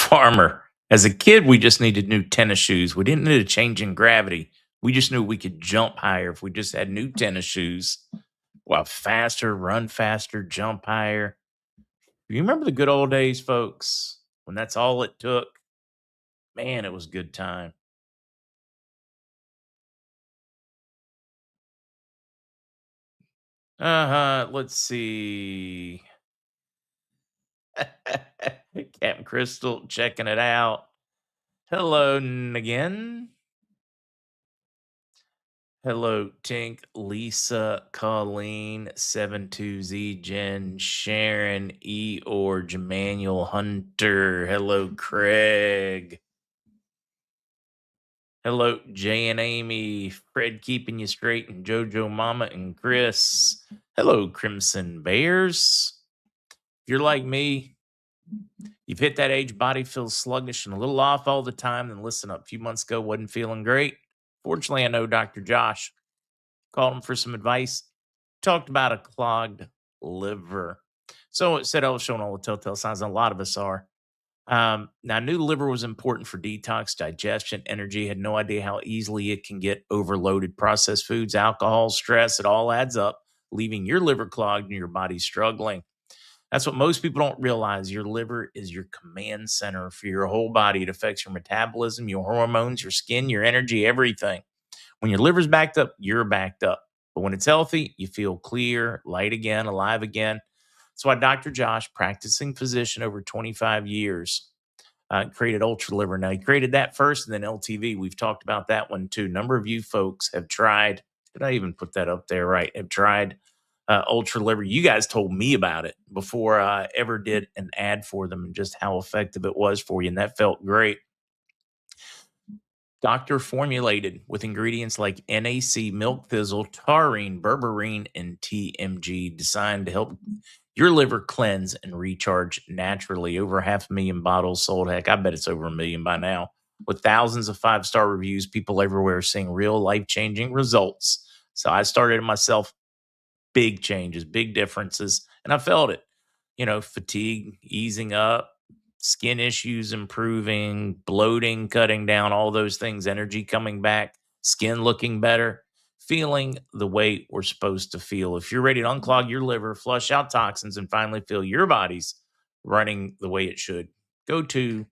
Farmer. As a kid, we just needed new tennis shoes. We didn't need a change in gravity. We just knew we could jump higher if we just had new tennis shoes. Well, faster, run faster, jump higher. You remember the good old days, folks, when that's all it took? Man, it was a good time. Uh-huh. Let's see. Captain Crystal checking it out. Hello again. Hello, Tink, Lisa, Colleen, 72Z, Jen, Sharon, Eorge, Emmanuel, Hunter. Hello, Craig. Hello, Jay and Amy, Fred keeping you straight, and Jojo Mama and Chris. Hello, Crimson Bears. If you're like me, you've hit that age, body feels sluggish and a little off all the time, then listen up. A few months ago, wasn't feeling great. Fortunately, I know Dr. Josh. Called him for some advice. Talked about a clogged liver. So it said I was showing all the telltale signs, and a lot of us are. Now, I knew the liver was important for detox, digestion, energy. Had no idea how easily it can get overloaded. Processed foods, alcohol, stress, it all adds up, leaving your liver clogged and your body struggling. That's what most people don't realize. Your liver is your command center for your whole body. It affects your metabolism, your hormones, your skin, your energy, everything. When your liver's backed up, you're backed up. But when it's healthy, you feel clear, light again, alive again. That's why Dr. Josh, practicing physician over 25 years, created Ultra Liver. Now, he created that first and then LTV. We've talked about that one too. A number of you folks have tried. Did I even put that up there right? Have tried Ultra Liver. You guys told me about it before I ever did an ad for them and just how effective it was for you. And that felt great. Doctor formulated with ingredients like NAC, milk thistle, taurine, berberine, and TMG, designed to help your liver cleanse and recharge naturally. Over 500,000 bottles sold. Heck, I bet it's over 1 million by now. With thousands of 5-star reviews, people everywhere are seeing real life-changing results. So I started it myself. Big changes, big differences, and I felt it. Fatigue easing up, skin issues improving, bloating cutting down, all those things, energy coming back, skin looking better, feeling the way we're supposed to feel. If you're ready to unclog your liver, flush out toxins, and finally feel your body's running the way it should, go to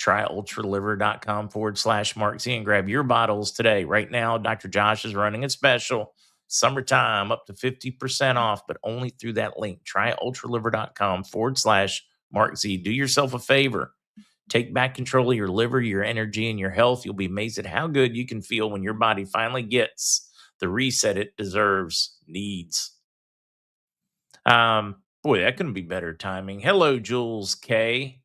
tryultraliver.com/MarkZ and grab your bottles today. Right now, Dr. Josh is running a special. Summertime, up to 50% off, but only through that link. Tryultraliver.com/MarkZ. Do yourself a favor. Take back control of your liver, your energy, and your health. You'll be amazed at how good you can feel when your body finally gets the reset it deserves, needs. Boy, that couldn't be better timing. Hello, Jules K.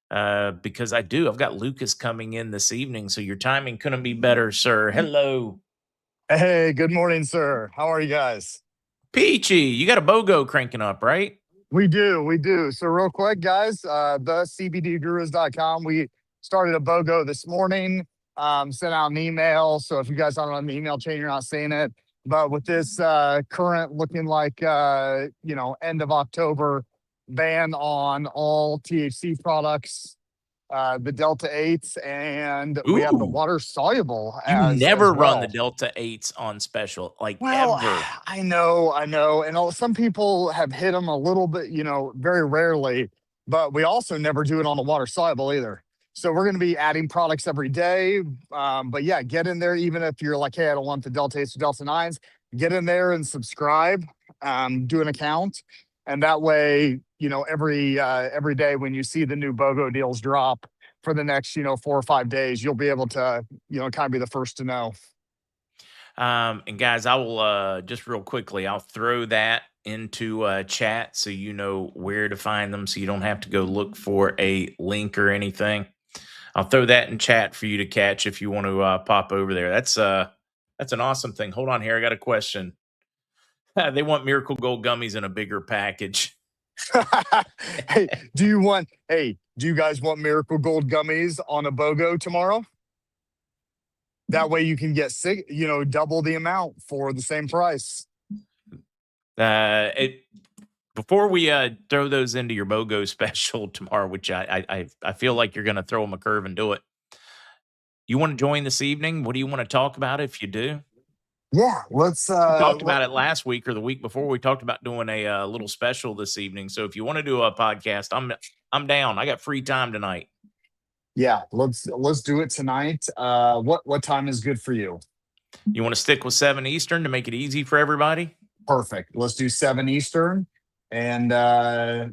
Because I've got Lucas coming in this evening, so your timing couldn't be better, sir. Hello. Hey, good morning, sir. How are you guys? Peachy, you got a BOGO cranking up, right? We do. So real quick, guys, the CBDgurus.com. We started a BOGO this morning, sent out an email. So if you guys aren't on the email chain, you're not seeing it. But with this current looking like, end of October ban on all THC products, the Delta 8s, and we have the Ooh, water soluble you as never run the well. Delta 8s on special, like Well, ever. I know. And some people have hit them a little bit, very rarely, but we also never do it on the water soluble either. So we're going to be adding products every day. But yeah, get in there, even if you're like, hey, I don't want the Delta 8s or Delta 9s, get in there and subscribe, do an account. And that way, every day when you see the new BOGO deals drop for the next, 4 or 5 days, you'll be able to, kind of be the first to know. And guys, I will just real quickly, I'll throw that into chat so you know where to find them, so you don't have to go look for a link or anything. I'll throw that in chat for you to catch if you want to pop over there. That's an awesome thing. Hold on here, I got a question. They want Miracle Gold gummies in a bigger package. Hey, do you guys want Miracle Gold gummies on a BOGO tomorrow? That way you can get double the amount for the same price. It Before we throw those into your BOGO special tomorrow, which I feel like you're going to throw them a curve and do it. You want to join this evening? What do you want to talk about if you do? Yeah, let's We talked about it last week or the week before. We talked about doing a little special this evening. So if you want to do a podcast, I'm down. I got free time tonight. yeah, let's do it tonight. What time is good for you? You want to stick with 7 Eastern to make it easy for everybody? Perfect. Let's do 7 Eastern. And I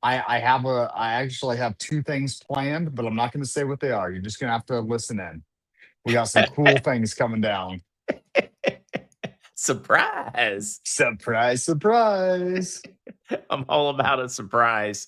actually have two things planned, but I'm not going to say what they are. You're just going to have to listen in. We got some cool things coming down. Surprise. Surprise, surprise. I'm all about a surprise.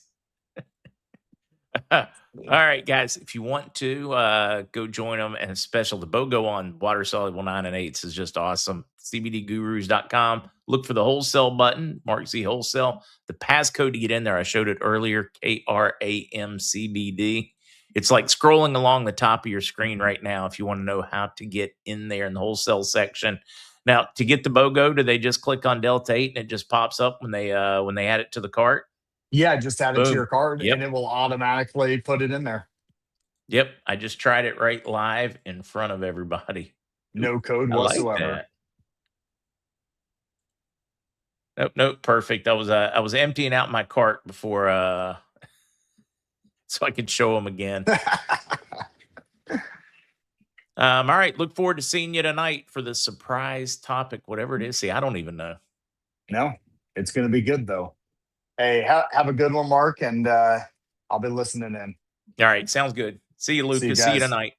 All right, guys. If you want to go join them, and special the BOGO on water soluble 9 and 8s is just awesome. CBDgurus.com. Look for the wholesale button, MarkZ Wholesale. The passcode to get in there, I showed it earlier, KRAMCBD. It's like scrolling along the top of your screen right now if you want to know how to get in there in the wholesale section. Now, to get the BOGO, do they just click on Delta 8 and it just pops up when they add it to the cart? Yeah, just add it to your Boom. card Yep. and it will automatically put it in there. Yep. I just tried it right live in front of everybody. No code I like whatsoever. that. Nope. Perfect. I was emptying out my cart before so I could show them again. All right. Look forward to seeing you tonight for the surprise topic, whatever it is. See, I don't even know. No, it's going to be good though. Hey, have a good one, Mark, and I'll be listening in. All right. Sounds good. See you, Lucas. See you guys. tonight.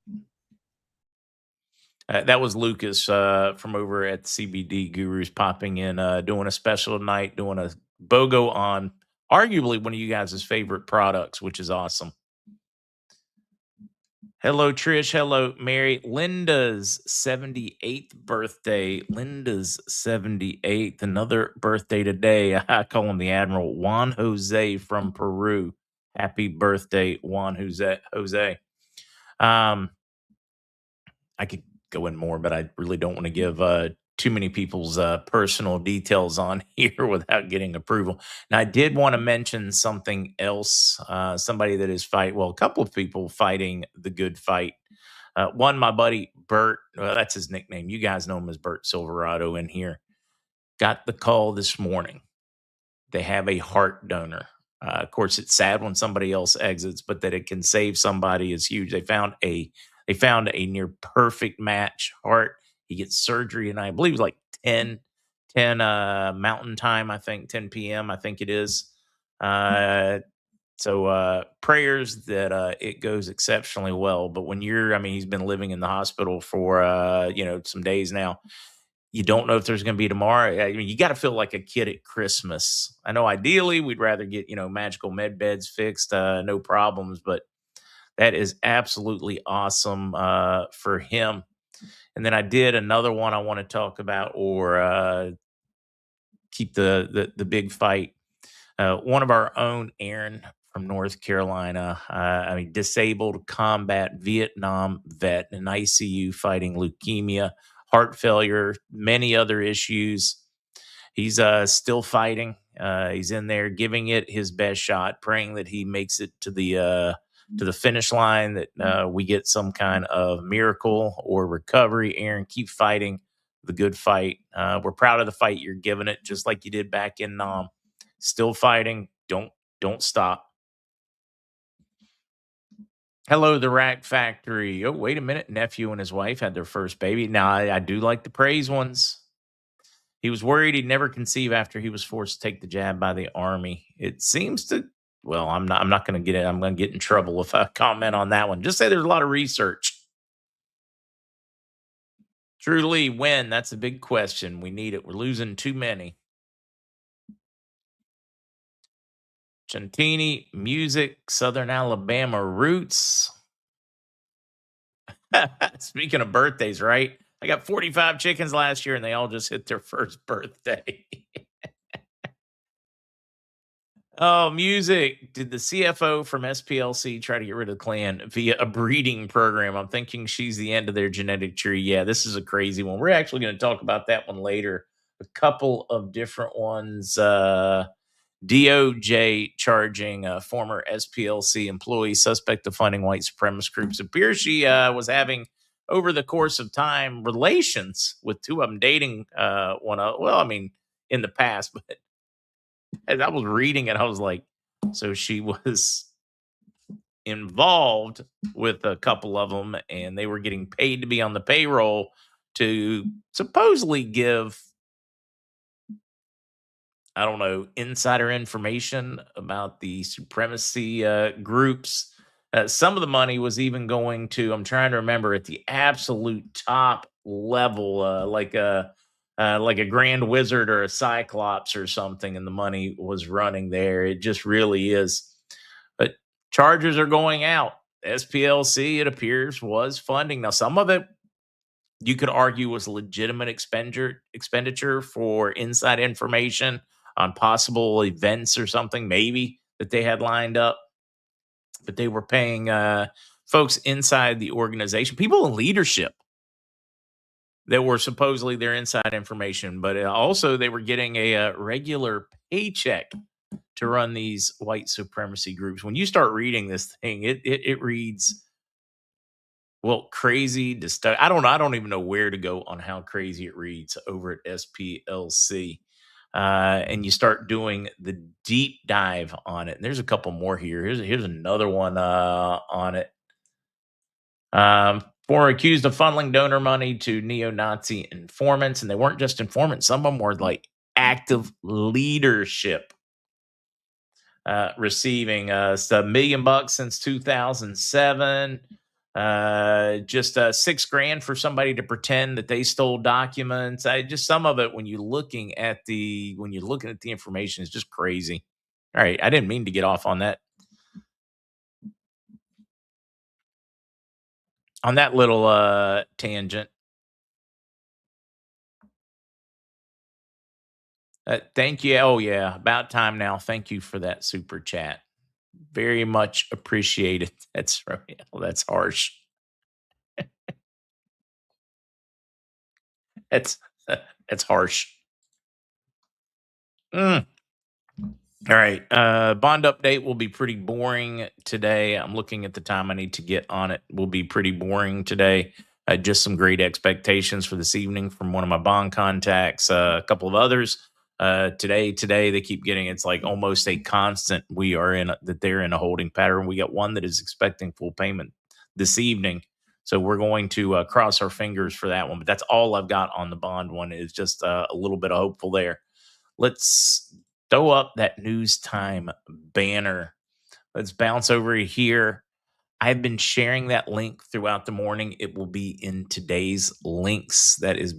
That was Lucas from over at CBD Gurus popping in, doing a special tonight, doing a BOGO on arguably one of you guys' favorite products, which is awesome. Hello, Trish. Hello, Mary. Linda's 78th birthday. Linda's 78th. Another birthday today. I call him the Admiral. Juan Jose from Peru. Happy birthday, Juan Jose. I could go in more, but I really don't want to give too many people's personal details on here without getting approval. Now, I did want to mention something else. Somebody that is a couple of people fighting the good fight. One, my buddy Bert, that's his nickname. You guys know him as Bert Silverado in here. Got the call this morning. They have a heart donor. Of course, it's sad when somebody else exits, but that it can save somebody is huge. They found a near perfect match heart. He gets surgery, and I believe it's like 10 Mountain Time, I think, 10 p.m., I think it is. So prayers that it goes exceptionally well. But when he's been living in the hospital for, some days now. You don't know if there's going to be tomorrow. I mean, you got to feel like a kid at Christmas. I know ideally we'd rather get, magical med beds fixed, no problems, but that is absolutely awesome for him. And then I did another one I want to talk about, or keep the big fight. One of our own, Aaron from North Carolina, disabled combat Vietnam vet in ICU fighting leukemia, heart failure, many other issues. He's still fighting. He's in there giving it his best shot, praying that he makes it to the finish line, that we get some kind of miracle or recovery. Aaron, keep fighting the good fight. We're proud of the fight you're giving it, just like you did back in Nam. Still fighting. Don't stop. Hello, the Rack Factory. Oh, wait a minute. Nephew and his wife had their first baby. Now, I do like the praise ones. He was worried he'd never conceive after he was forced to take the jab by the Army. It seems to, I'm not going to get it. I'm going to get in trouble if I comment on that one. Just say there's a lot of research. Truly, when? That's a big question. We need it. We're losing too many. Chantini Music, Southern Alabama Roots. Speaking of birthdays, right? I got 45 chickens last year and they all just hit their first birthday. Oh, music. Did the CFO from SPLC try to get rid of the clan via a breeding program? I'm thinking she's the end of their genetic tree. Yeah, this is a crazy one. We're actually going to talk about that one later. A couple of different ones. DOJ charging a former SPLC employee suspect of funding white supremacist groups. It appears she was having, over the course of time, relations with two of them, dating one of, well, I mean, in the past, but as I was reading it, I was like, so she was involved with a couple of them, and they were getting paid to be on the payroll to supposedly give, I don't know, insider information about the supremacy groups. Some of the money was even going to, I'm trying to remember, at the absolute top level, like a grand wizard or a cyclops or something, and the money was running there. It just really is. But charges are going out. SPLC, it appears, was funding. Now, some of it you could argue was legitimate expenditure for inside information on possible events or something, maybe that they had lined up. But they were paying folks inside the organization, people in leadership that were supposedly their inside information, but also they were getting a regular paycheck to run these white supremacy groups. When you start reading this thing, it reads, well, crazy to start. I don't know. I don't even know where to go on how crazy it reads over at SPLC. And you start doing the deep dive on it. And there's a couple more here. Here's another one on it. For accused of funneling donor money to neo-Nazi informants, and they weren't just informants. Some of them were like active leadership. Receiving $1 million since 2007. Just $6,000 for somebody to pretend that they stole documents. Just some of it when you're looking at the information is just crazy. All right, I didn't mean to get off on that little tangent. Thank you. Oh yeah, about time now. Thank you for that super chat. Very much appreciated. That's right. Well, that's harsh. That's that's harsh. Mm. All right. Bond update will be pretty boring today. I'm looking at the time I need to get on it. Will be pretty boring today. Just some great expectations for this evening from one of my bond contacts, a couple of others. Today they keep getting, it's like almost a constant. That they're in a holding pattern. We got one that is expecting full payment this evening. So we're going to cross our fingers for that one. But that's all I've got on the bond one, is just a little bit of hopeful there. Let's throw up that news time banner. Let's bounce over here. I've been sharing that link throughout the morning. It will be in today's links. That is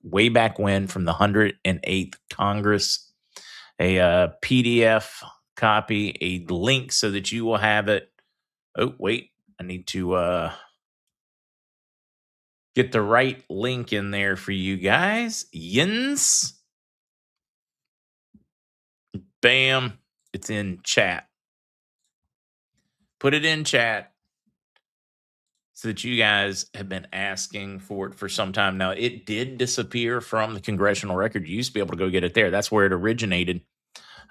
way back when, from the 108th Congress. A PDF copy, a link so that you will have it. Oh, wait. I need to get the right link in there for you guys. Yins. Bam. It's in chat. Put it in chat so that you guys have been asking for it for some time now. It did disappear from the congressional record. You used to be able to go get it there. That's where it originated.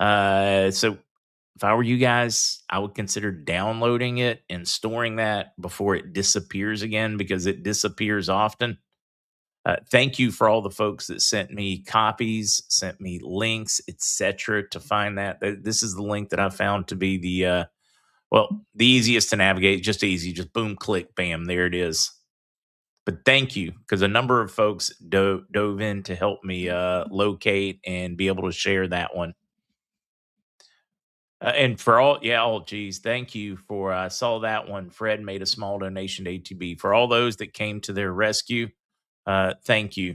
So if I were you guys, I would consider downloading it and storing that before it disappears again, because it disappears often. Thank you for all the folks that sent me copies, sent me links, etc. to find that. This is the link that I found to be the easiest to navigate. Just easy, just boom, click, bam, there it is. But thank you, because a number of folks dove in to help me locate and be able to share that one. And for all, geez, thank you for, I saw that one. Fred made a small donation to ATB. For all those that came to their rescue, thank you.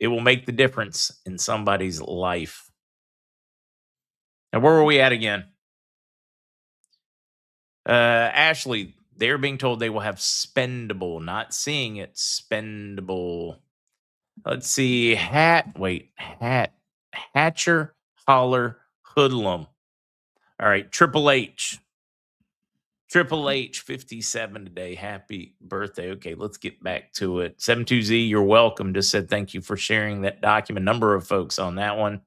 It will make the difference in somebody's life. Now, where were we at again? Ashley, they're being told they will have spendable, not seeing it, spendable. Let's see. Hatcher, Holler, Hoodlum. All right. Triple H, 57 today. Happy birthday. Okay, let's get back to it. 72Z, you're welcome. Just said thank you for sharing that document. Number of folks on that one.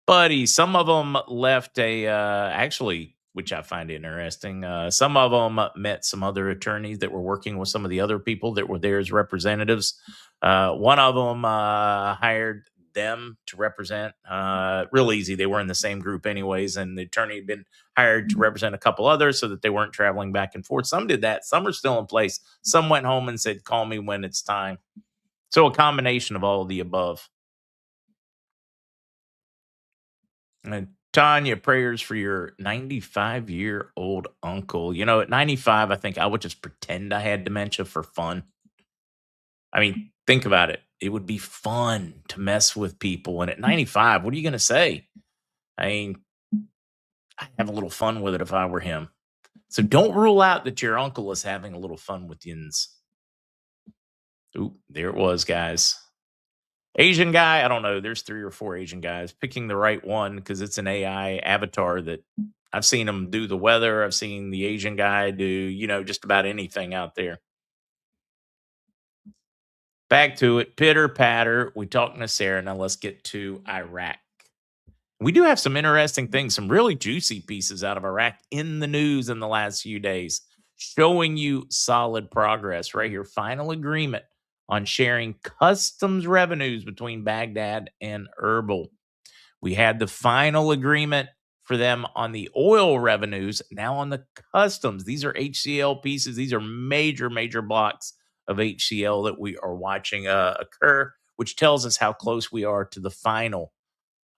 buddy. Some of them left actually, which I find interesting. Some of them met some other attorneys that were working with some of the other people that were there as representatives. One of them hired them to represent. Real easy. They were in the same group anyways, and the attorney had been hired to represent a couple others so that they weren't traveling back and forth. Some did that. Some are still in place. Some went home and said, "Call me when it's time." So a combination of all of the above. And Tanya, prayers for your 95-year-old uncle. At 95, I think I would just pretend I had dementia for fun. I mean, think about it. It would be fun to mess with people. And at 95, what are you going to say? I mean, I'd have a little fun with it if I were him. So don't rule out that your uncle is having a little fun with yins. Ooh, there it was, guys. Asian guy, I don't know. There's 3 or 4 Asian guys. Picking the right one because it's an AI avatar that I've seen him do the weather. I've seen the Asian guy do, just about anything out there. Back to it. Pitter patter. We talking to Sarah. Now let's get to Iraq. We do have some interesting things, some really juicy pieces out of Iraq in the news in the last few days, showing you solid progress right here. Final agreement on sharing customs revenues between Baghdad and Erbil. We had the final agreement for them on the oil revenues, now on the customs. These are HCL pieces. These are major, major blocks of HCL that we are watching occur, which tells us how close we are to the final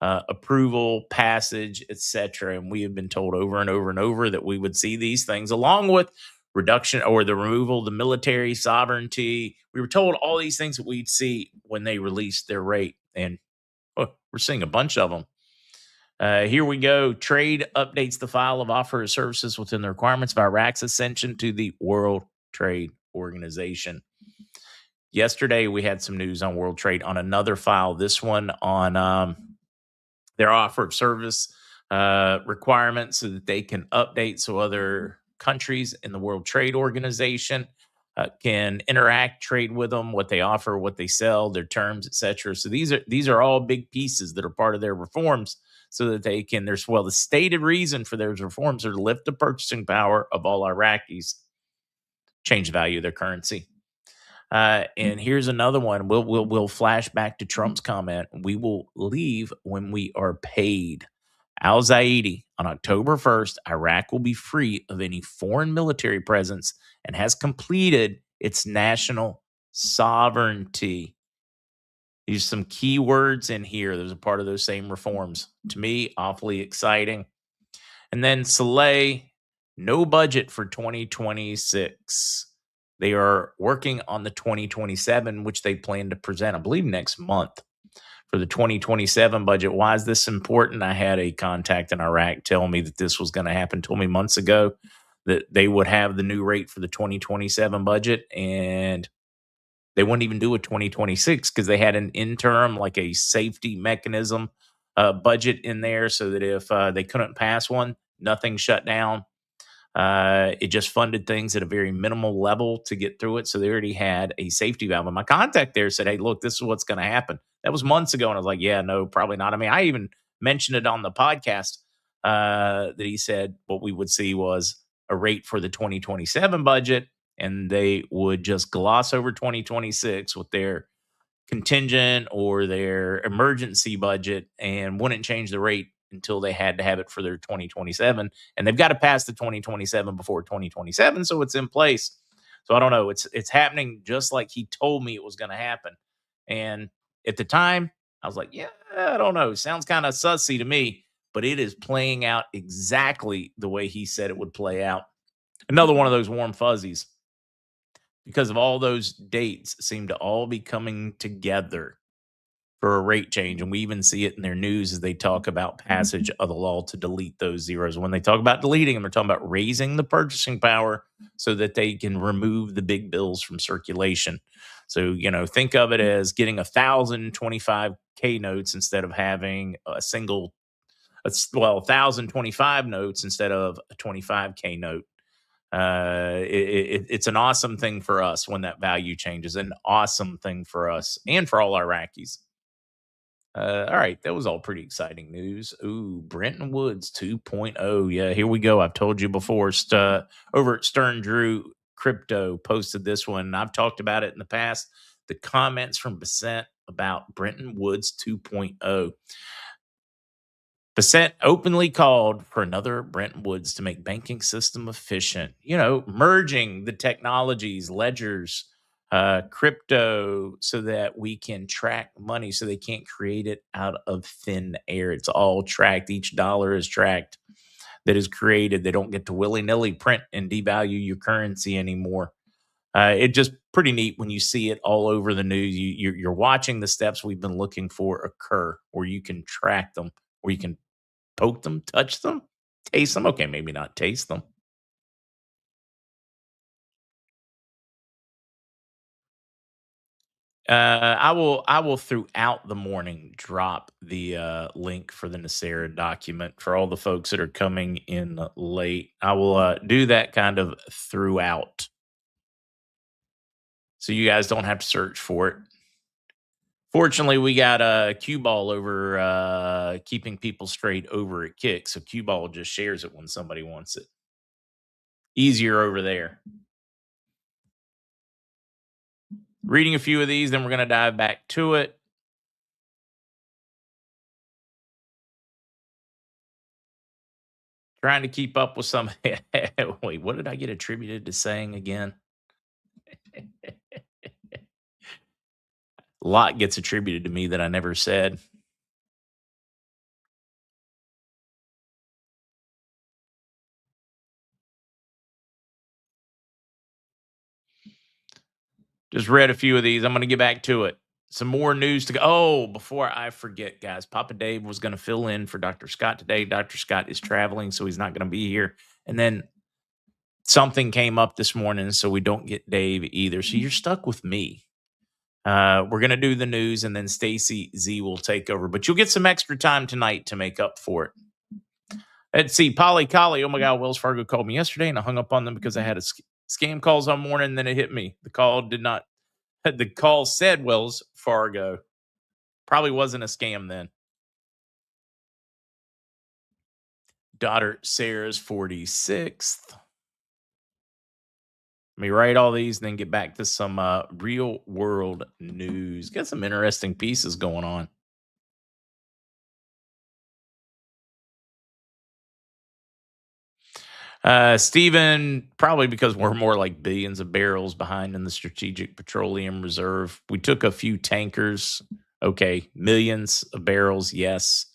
approval, passage, etc. And we have been told over and over and over that we would see these things along with reduction or the removal of the military sovereignty. We were told all these things that we'd see when they released their rate. And we're seeing a bunch of them. Here we go. Trade updates the file of offer of services within the requirements of Iraq's ascension to the World Trade Organization. Yesterday, we had some news on World Trade on another file. This one on their offer of service requirements so that they can update so other countries in the World Trade Organization can interact, trade with them, what they offer, what they sell, their terms, etc. So these are all big pieces that are part of their reforms so that they can, the stated reason for those reforms are to lift the purchasing power of all Iraqis, change the value of their currency. And here's another one. We'll flash back to Trump's comment. We will leave when we are paid. Al Zaidi, on October 1st, Iraq will be free of any foreign military presence and has completed its national sovereignty. These are some key words in here. Those are part of those same reforms. To me, awfully exciting. And then Saleh, no budget for 2026. They are working on the 2027, which they plan to present, I believe, next month for the 2027 budget. Why is this important? I had a contact in Iraq tell me that this was going to happen, told me months ago that they would have the new rate for the 2027 budget, and they wouldn't even do a 2026 because they had an interim, like a safety mechanism budget in there so that if they couldn't pass one, nothing shut down. It just funded things at a very minimal level to get through it. So they already had a safety valve. And my contact there said, "Hey, look, this is what's going to happen." That was months ago. And I was like, yeah, no, probably not. I mean, I even mentioned it on the podcast that he said what we would see was a rate for the 2027 budget. And they would just gloss over 2026 with their contingent or their emergency budget and wouldn't change the rate until they had to have it for their 2027. And they've got to pass the 2027 before 2027. So it's in place. So I don't know. It's happening just like he told me it was going to happen. And at the time, I was like, yeah, I don't know. Sounds kind of sussy to me, but it is playing out exactly the way he said it would play out. Another one of those warm fuzzies because of all those dates seem to all be coming together for a rate change. And we even see it in their news as they talk about passage of the law to delete those zeros. When they talk about deleting them, they're talking about raising the purchasing power so that they can remove the big bills from circulation. So, think of it as getting 1,025K notes instead of having a single, 1,025 notes instead of a 25K note. It's an awesome thing for us when that value changes, an awesome thing for us and for all Iraqis. All right, that was all pretty exciting news. Ooh, Brenton Woods 2.0. Yeah, here we go. I've told you before. Over at Stern Drew Crypto posted this one, and I've talked about it in the past. The comments from Basent about Brenton Woods 2.0. Basent openly called for another Brenton Woods to make banking system efficient. Merging the technologies, ledgers, crypto, so that we can track money, so they can't create it out of thin air. It's all tracked. Each dollar is tracked that is created. They don't get to willy nilly print and devalue your currency anymore. It just pretty neat when you see it all over the news. You're watching the steps we've been looking for occur, where you can track them, where you can poke them, touch them, taste them. Okay, maybe not taste them. I will throughout the morning drop the link for the Nasera document for all the folks that are coming in late. I will do that kind of throughout, so you guys don't have to search for it. Fortunately, we got a cue ball over keeping people straight over at Kick, so cue ball just shares it when somebody wants it. Easier over there. Reading a few of these, then we're going to dive back to it. Trying to keep up with some. Wait, what did I get attributed to saying again? A lot gets attributed to me that I never said. Just read a few of these. I'm going to get back to it. Some more news to go. Oh, before I forget, guys, Papa Dave was going to fill in for Dr. Scott today. Dr. Scott is traveling, so he's not going to be here. And then something came up this morning, so we don't get Dave either. So you're stuck with me. We're going to do the news, and then Stacie Z will take over. But you'll get some extra time tonight to make up for it. Let's see. Polly Collie. Oh my God. Wells Fargo called me yesterday, and I hung up on them because I had a scam calls all morning. And then it hit me. The call did not. The call said Wells Fargo. Probably wasn't a scam then. Daughter Sarah's 46th. Let me write all these and then get back to some real world news. Got some interesting pieces going on. Stephen, probably because we're more like billions of barrels behind in the Strategic Petroleum Reserve. We took a few tankers. Okay, millions of barrels. Yes,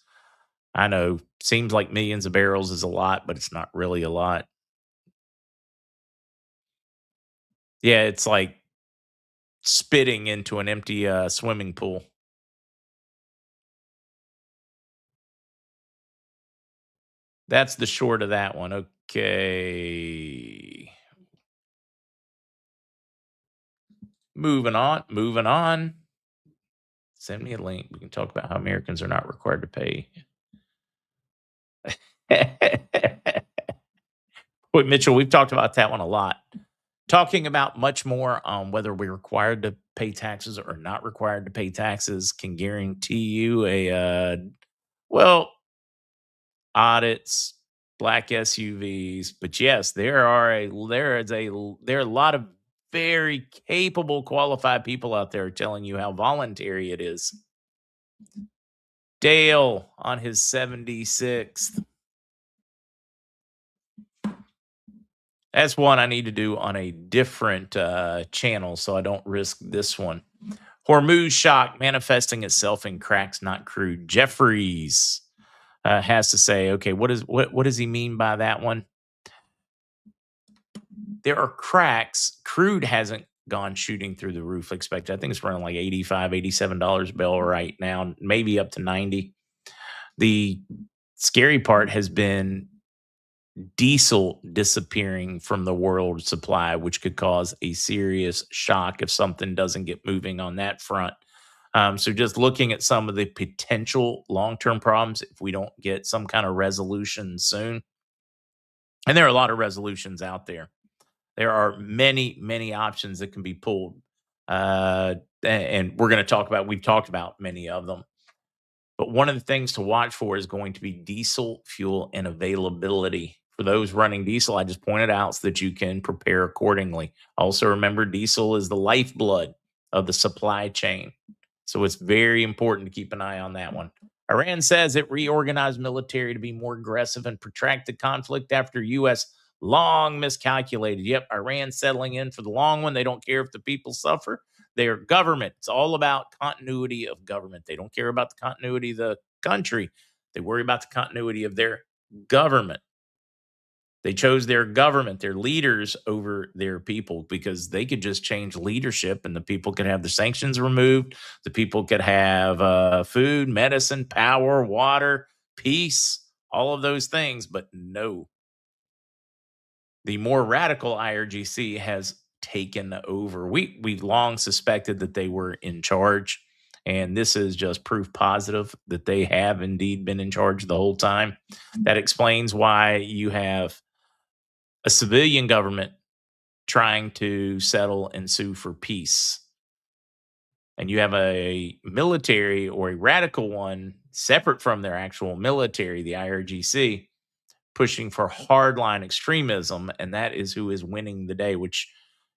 I know. Seems like millions of barrels is a lot, but it's not really a lot. Yeah, it's like spitting into an empty swimming pool. That's the short of that one. Okay. Moving on. Moving on. Send me a link. We can talk about how Americans are not required to pay. Boy, Mitchell, we've talked about that one a lot. Talking about much more on whether we're required to pay taxes or not required to pay taxes can guarantee you well, audits, black SUVs. But yes, there are a lot of very capable, qualified people out there telling you how voluntary it is. Dale on his 76th. That's one I need to do on a different channel so I don't risk this one. Hormuz shock manifesting itself in cracks not crude. Jeffries has to say, okay, what does he mean by that one? There are cracks. Crude hasn't gone shooting through the roof expected. I think it's running like $85, $87 a barrel right now, maybe up to 90. The scary part has been diesel disappearing from the world supply, which could cause a serious shock if something doesn't get moving on that front. So just looking at some of the potential long-term problems if we don't get some kind of resolution soon. And there are a lot of resolutions out there. There are many, many options that can be pulled. And we've talked about many of them. But one of the things to watch for is going to be diesel fuel and availability. For those running diesel, I just pointed out so that you can prepare accordingly. Also, remember diesel is the lifeblood of the supply chain. So it's very important to keep an eye on that one. Iran says it reorganized military to be more aggressive and protract the conflict after U.S. long miscalculated. Yep, Iran settling in for the long one. They don't care if the people suffer. Their government, it's all about continuity of government. They don't care about the continuity of the country. They worry about the continuity of their government. They chose their government, their leaders over their people because they could just change leadership and the people could have the sanctions removed. The people could have food, medicine, power, water, peace, all of those things. But no, the more radical IRGC has taken over. We've long suspected that they were in charge, and this is just proof positive that they have indeed been in charge the whole time. That explains why you have a civilian government trying to settle and sue for peace. And you have a military or a radical one separate from their actual military, the IRGC, pushing for hardline extremism. And that is who is winning the day, which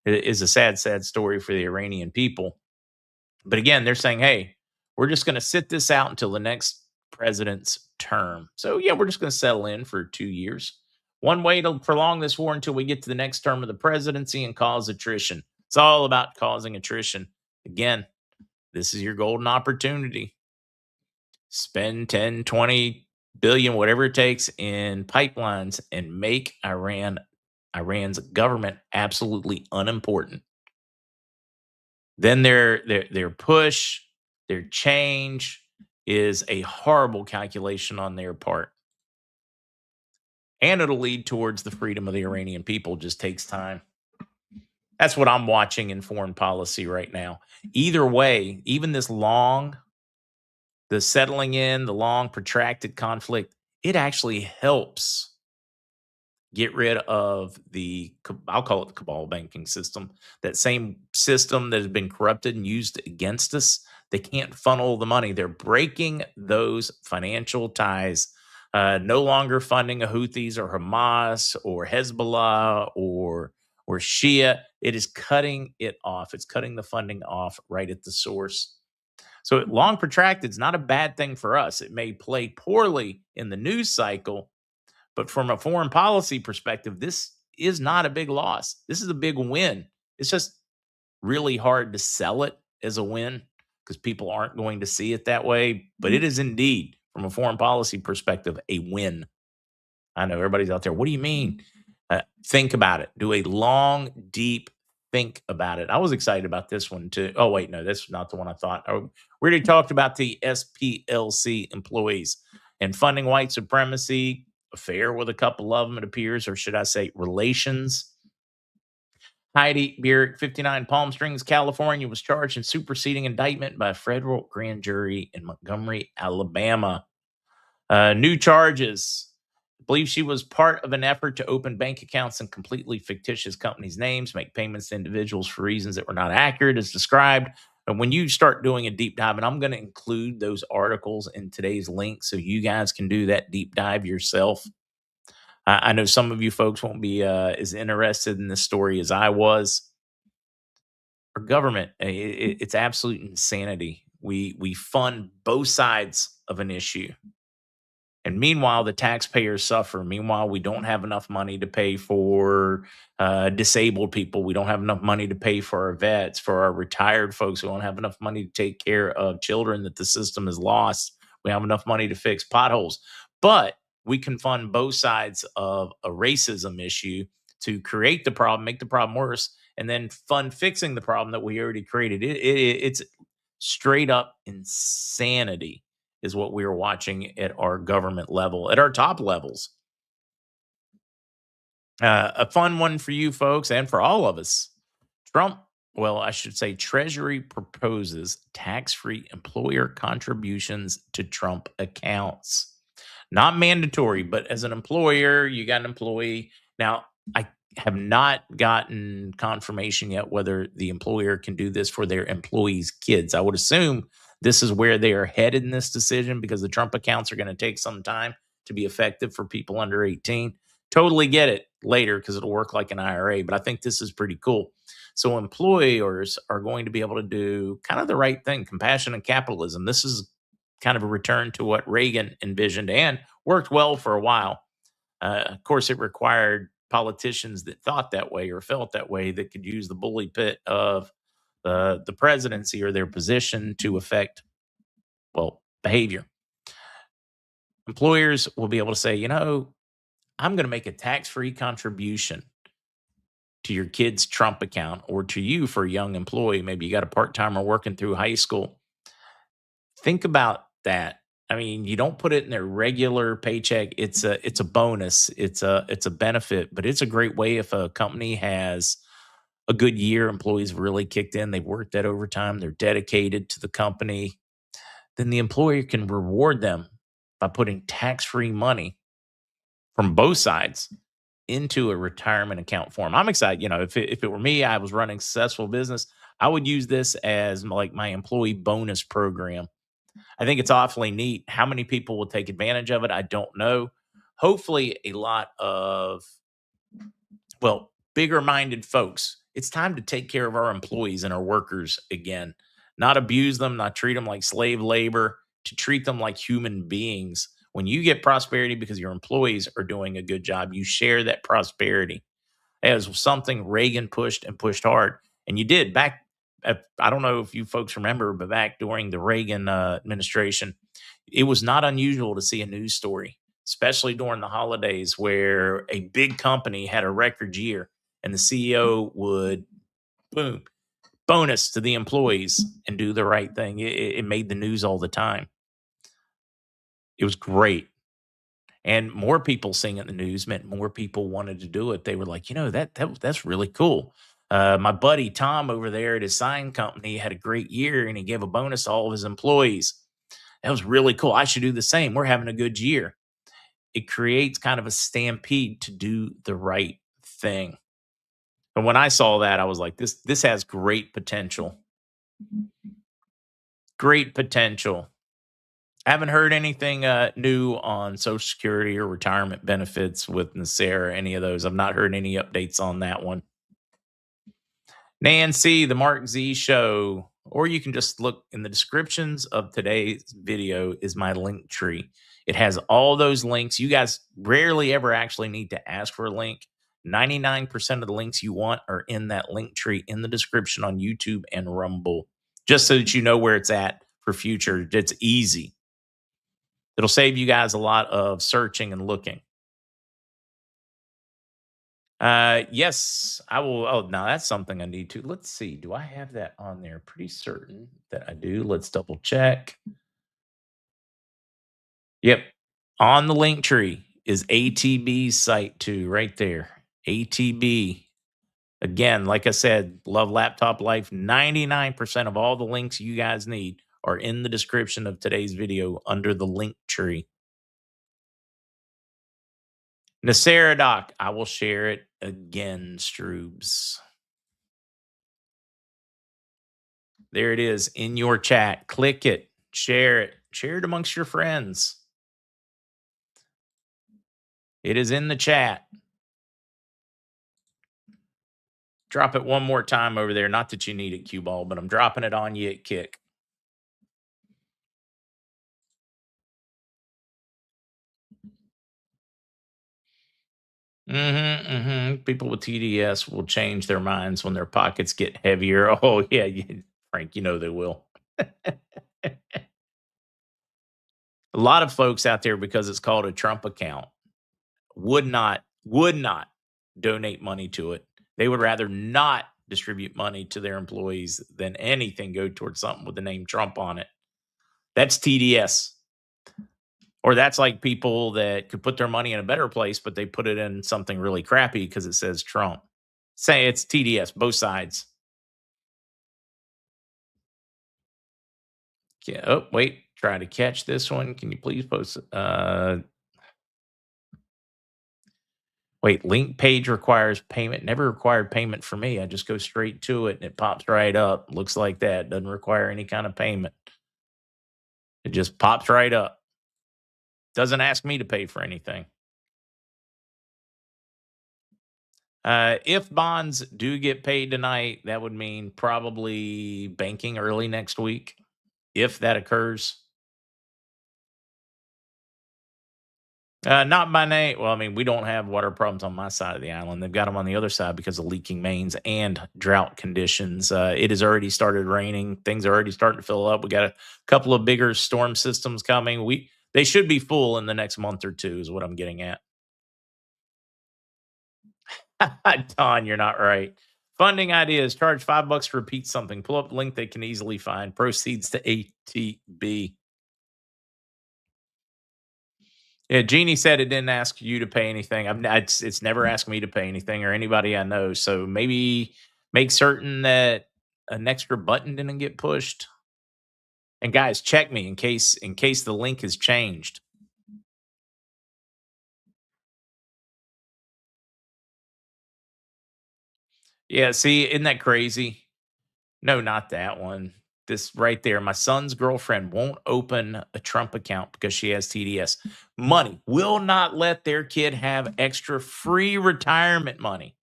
is a sad, sad story for the Iranian people. But again, they're saying, hey, we're just going to sit this out until the next president's term. So, yeah, we're just going to settle in for 2 years. One way to prolong this war until we get to the next term of the presidency and cause attrition. It's all about causing attrition. Again, this is your golden opportunity. Spend 10, 20 billion, whatever it takes in pipelines and make Iran's government absolutely unimportant. Then their push, their change is a horrible calculation on their part. And it'll lead towards the freedom of the Iranian people. Just takes time. That's what I'm watching in foreign policy right now. Either way, even the settling in, the long protracted conflict, it actually helps get rid of I'll call it the cabal banking system, that same system that has been corrupted and used against us. They can't funnel the money. They're breaking those financial ties. No longer funding a Houthis or Hamas or Hezbollah or Shia. It is cutting it off. It's cutting the funding off right at the source. So long protracted is not a bad thing for us. It may play poorly in the news cycle, but from a foreign policy perspective, this is not a big loss. This is a big win. It's just really hard to sell it as a win because people aren't going to see it that way. But it is indeed, from a foreign policy perspective, a win. I know everybody's out there. What do you mean? Think about it. Do a long, deep think about it. I was excited about this one too. Oh, wait, no, that's not the one I thought. Oh, we already talked about the SPLC employees and funding white supremacy, affair with a couple of them, it appears, or should I say relations. Heidi Burek, 59, Palm Springs, California, was charged in superseding indictment by a federal grand jury in Montgomery, Alabama. New charges. I believe she was part of an effort to open bank accounts in completely fictitious companies' names, make payments to individuals for reasons that were not accurate as described. And when you start doing a deep dive, and I'm going to include those articles in today's link so you guys can do that deep dive yourself. I know some of you folks won't be as interested in this story as I was. Our government, it's absolute insanity. We fund both sides of an issue. And meanwhile, the taxpayers suffer. Meanwhile, we don't have enough money to pay for disabled people. We don't have enough money to pay for our vets, for our retired folks. We don't have enough money to take care of children that the system has lost. We have enough money to fix potholes. But we can fund both sides of a racism issue to create the problem, make the problem worse, and then fund fixing the problem that we already created. It's straight up insanity is what we are watching at our government level, at our top levels. A fun one for you folks and for all of us. I should say Treasury proposes tax-free employer contributions to Trump accounts. Not mandatory, but as an employer, you got an employee. Now, I have not gotten confirmation yet whether the employer can do this for their employees' kids. I would assume This is where they are headed in this decision because the Trump accounts are going to take some time to be effective for people under 18. Totally get it later because it'll work like an IRA, but I think this is pretty cool. So employers are going to be able to do kind of the right thing, compassion and capitalism. This is kind of a return to what Reagan envisioned and worked well for a while. Of course, it required politicians that thought that way or felt that way that could use the bully pit of the presidency or their position to affect, well, behavior. Employers will be able to say, I'm going to make a tax-free contribution to your kid's Trump account or to you for a young employee. Maybe you got a part-timer working through high school. Think about that. I mean, you don't put it in their regular paycheck. It's a bonus. It's a benefit, but it's a great way if a company has a good year, employees really kicked in, they've worked that overtime, they're dedicated to the company, then the employer can reward them by putting tax-free money from both sides into a retirement account form. I'm excited. If it were me, I was running a successful business, I would use this as like my employee bonus program. I think it's awfully neat. How many people will take advantage of it? I don't know. Hopefully, a lot of, well, bigger minded folks. It's time to take care of our employees and our workers again, not abuse them, not treat them like slave labor, to treat them like human beings. When you get prosperity because your employees are doing a good job, you share that prosperity. As something Reagan pushed and pushed hard. And you did back, I don't know if you folks remember, but back during the Reagan administration, it was not unusual to see a news story, especially during the holidays, where a big company had a record year and the CEO would, boom, bonus to the employees and do the right thing. It made the news all the time. It was great. And more people seeing it in the news meant more people wanted to do it. They were like, that's really cool. My buddy Tom over there at his sign company had a great year and he gave a bonus to all of his employees. That was really cool. I should do the same. We're having a good year. It creates kind of a stampede to do the right thing. And when I saw that, I was like, this has great potential. Great potential. I haven't heard anything new on Social Security or retirement benefits with Nasser, any of those. I've not heard any updates on that one. Nancy, the MarkZ show, or you can just look in the descriptions of today's video is my link tree. It has all those links. You guys rarely ever actually need to ask for a link. 99% of the links you want are in that link tree in the description on YouTube and Rumble, just so that you know where it's at for future. It's easy. It'll save you guys a lot of searching and looking. Yes, I will. Oh, now that's something I need to. Let's see. Do I have that on there? Pretty certain that I do. Let's double check. Yep. On the link tree is ATB's site too, right there. ATB. Again, like I said, love laptop life. 99% of all the links you guys need are in the description of today's video under the link tree. Nasaradoc, I will share it again, Stroobs. There it is in your chat. Click it, share it amongst your friends. It is in the chat. Drop it one more time over there. Not that you need it, cue ball, but I'm dropping it on you at Kick. People with TDS will change their minds when their pockets get heavier. Oh, yeah, Frank, they will. A lot of folks out there, because it's called a Trump account, would not donate money to it. They would rather not distribute money to their employees than anything go towards something with the name Trump on it. That's TDS. Or that's like people that could put their money in a better place, but they put it in something really crappy because it says Trump. Say it's TDS, both sides. Yeah. Oh, wait. Try to catch this one. Can you please post it? Wait, link page requires payment. Never required payment for me. I just go straight to it and it pops right up. Looks like that. Doesn't require any kind of payment. It just pops right up. Doesn't ask me to pay for anything. If bonds do get paid tonight, that would mean probably banking early next week, if that occurs. Not by name. Well, I mean, we don't have water problems on my side of the island. They've got them on the other side because of leaking mains and drought conditions. It has already started raining. Things are already starting to fill up. We got a couple of bigger storm systems coming. They should be full in the next month or two, is what I'm getting at. Don, you're not right. Funding ideas: charge $5 to repeat something. Pull up the link they can easily find. Proceeds to ATB. Yeah, Jeannie said it didn't ask you to pay anything. It's never asked me to pay anything or anybody I know. So maybe make certain that an extra button didn't get pushed. And guys, check me in case the link has changed. Yeah, see, isn't that crazy? No, not that one. This right there. My son's girlfriend won't open a Trump account because she has TDS. Money will not let their kid have extra free retirement money.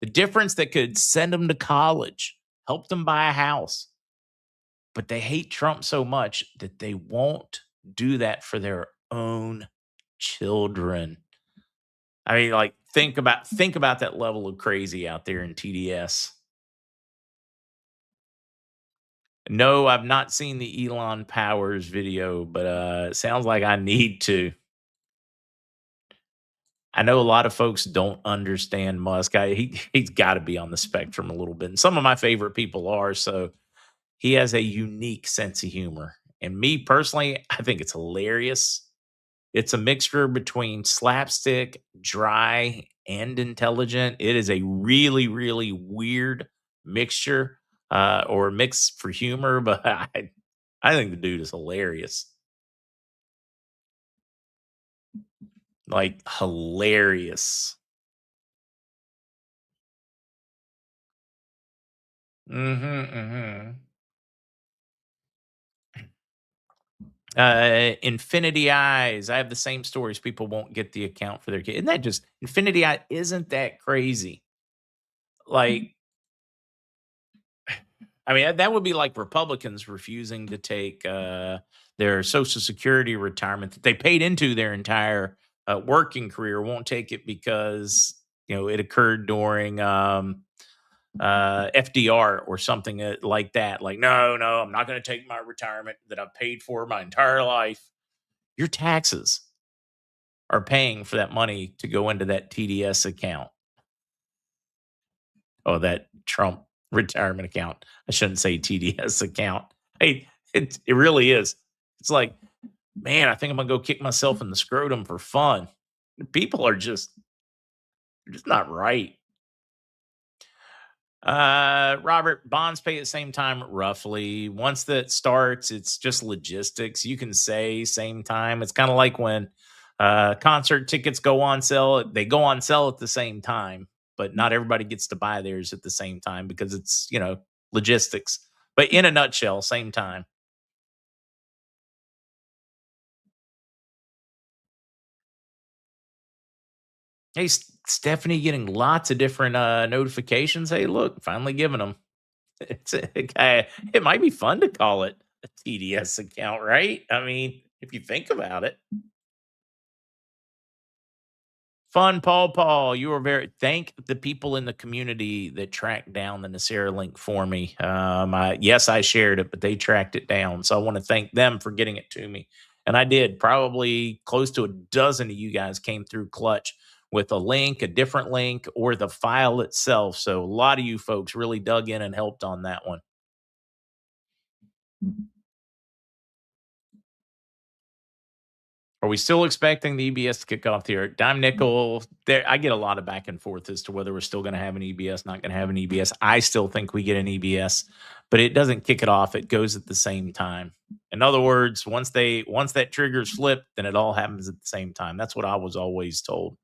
The difference that could send them to college, help them buy a house. But they hate Trump so much that they won't do that for their own children. I mean, like think about that level of crazy out there in TDS. No, I've not seen the Elon Powers video, but, it sounds like I need to. I know a lot of folks don't understand Musk. He's gotta be on the spectrum a little bit, and some of my favorite people are, so he has a unique sense of humor, and me personally, I think it's hilarious. It's a mixture between slapstick, dry, and intelligent. It is a really, really weird mixture, or mix for humor, but I think the dude is hilarious. Like, hilarious. Mhm, mhm. Infinity Eyes. I have the same stories. People won't get the account for their kid. Isn't that just Infinity Eye? Isn't that crazy? Like, I mean, that would be like Republicans refusing to take their Social Security retirement that they paid into their entire working career, won't take it because it occurred during FDR or something like that. Like, no, no, I'm not going to take my retirement that I've paid for my entire life. Your taxes are paying for that money to go into that TDS account. Oh, that Trump retirement account. I shouldn't say TDS account. Hey, it really is. It's like, man, I think I'm gonna go kick myself in the scrotum for fun. People are just they're just not right. Robert, bonds pay at the same time, roughly. Once that starts, it's just logistics. You can say same time. It's kind of like when concert tickets go on sale. They go on sale at the same time, but not everybody gets to buy theirs at the same time because it's, logistics. But in a nutshell, same time. Hey, Stephanie, getting lots of different notifications. Hey, look, finally giving them. It might be fun to call it a TDS account, right? I mean, if you think about it. Fun, Paul. You were very thank the people in the community that tracked down the Nasera link for me. Yes, I shared it, but they tracked it down. So I want to thank them for getting it to me. And I did. Probably close to a dozen of you guys came through clutch with a link, a different link, or the file itself. So a lot of you folks really dug in and helped on that one. Are we still expecting the EBS to kick off here? Dime nickel. There, I get a lot of back and forth as to whether we're still going to have an EBS, not going to have an EBS. I still think we get an EBS, but it doesn't kick it off. It goes at the same time. In other words, once that trigger's flipped, then it all happens at the same time. That's what I was always told.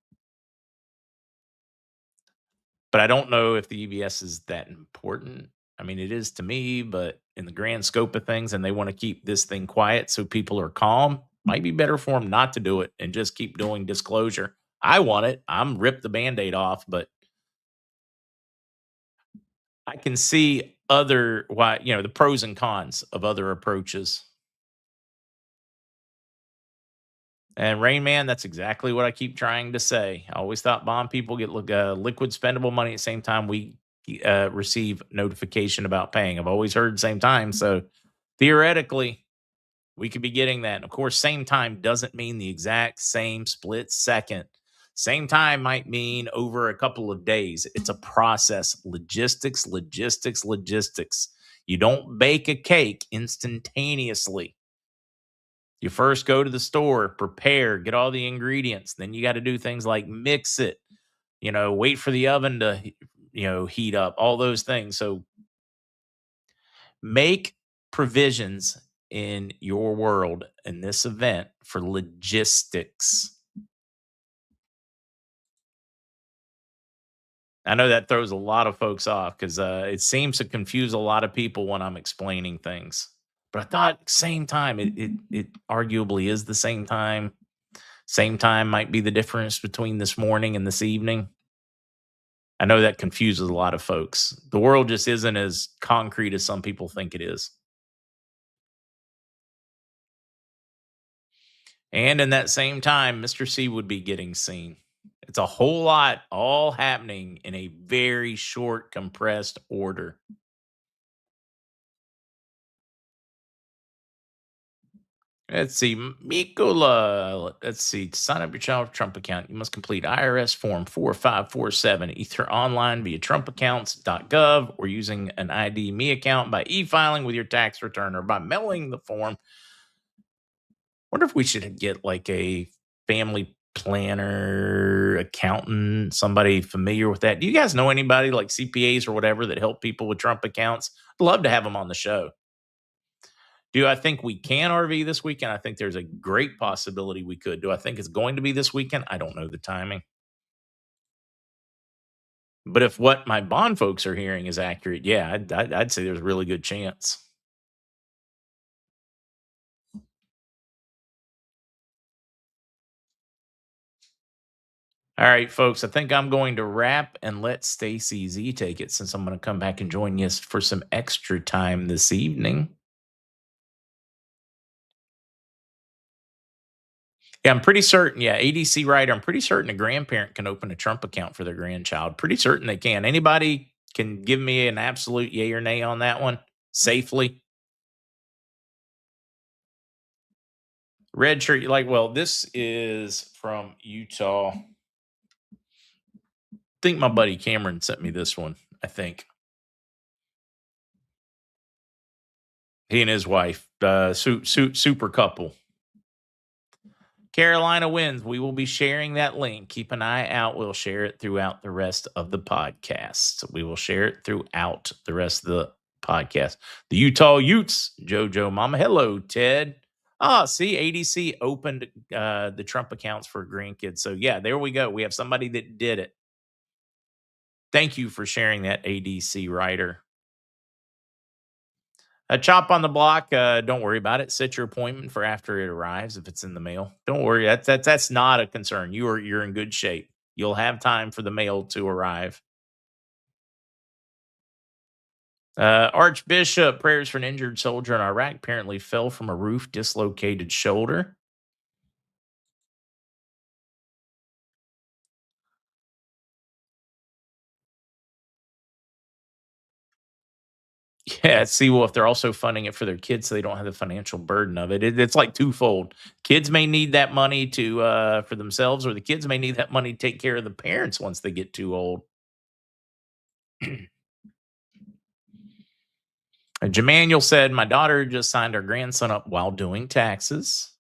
But I don't know if the EBS is that important. I mean, it is to me, but in the grand scope of things and they want to keep this thing quiet so people are calm, might be better for them not to do it and just keep doing disclosure. I want it. I'm rip the Band-Aid off, but I can see other why, the pros and cons of other approaches. And Rain Man, that's exactly what I keep trying to say. I always thought bond people get liquid spendable money at the same time we receive notification about paying. I've always heard the same time. So theoretically, we could be getting that. And of course, same time doesn't mean the exact same split second. Same time might mean over a couple of days. It's a process. Logistics, logistics, logistics. You don't bake a cake instantaneously. You first go to the store, prepare, get all the ingredients. Then you got to do things like mix it, wait for the oven to, heat up, all those things. So make provisions in your world in this event for logistics. I know that throws a lot of folks off because it seems to confuse a lot of people when I'm explaining things. But I thought same time, it arguably is the same time. Same time might be the difference between this morning and this evening. I know that confuses a lot of folks. The world just isn't as concrete as some people think it is. And in that same time, Mr. C would be getting seen. It's a whole lot all happening in a very short, compressed order. Let's see, Mikola. Let's see. To sign up your child Trump account, you must complete IRS Form 4547, either online via trumpaccounts.gov or using an ID Me account by e-filing with your tax return or by mailing the form. Wonder if we should get like a family planner, accountant, somebody familiar with that. Do you guys know anybody like CPAs or whatever that help people with Trump accounts? I'd love to have them on the show. Do I think we can RV this weekend? I think there's a great possibility we could. Do I think it's going to be this weekend? I don't know the timing. But if what my bond folks are hearing is accurate, yeah, I'd say there's a really good chance. All right, folks, I think I'm going to wrap and let Stacie Z take it since I'm going to come back and join you for some extra time this evening. Yeah, I'm pretty certain. Yeah, ADC writer. I'm pretty certain a grandparent can open a Trump account for their grandchild. Pretty certain they can. Anybody can give me an absolute yay or nay on that one safely? Red shirt, you like? Well, this is from Utah. I think my buddy Cameron sent me this one. I think he and his wife, super couple. Carolina wins. We will be sharing that link. Keep an eye out. We'll share it throughout the rest of the podcast. We will share it throughout the rest of the podcast. The Utah Utes, JoJo Mama. Hello, Ted. See, ADC opened the Trump accounts for grandkids. So, yeah, there we go. We have somebody that did it. Thank you for sharing that, ADC writer. A chop on the block. Don't worry about it. Set your appointment for after it arrives if it's in the mail. Don't worry. That's not a concern. You're in good shape. You'll have time for the mail to arrive. Archbishop, prayers for an injured soldier in Iraq. Apparently fell from a roof, dislocated shoulder. Yeah, see, well, if they're also funding it for their kids, so they don't have the financial burden of it. It's like twofold. Kids may need that money to for themselves, or the kids may need that money to take care of the parents once they get too old. Jemanuel said, "My daughter just signed her grandson up while doing taxes."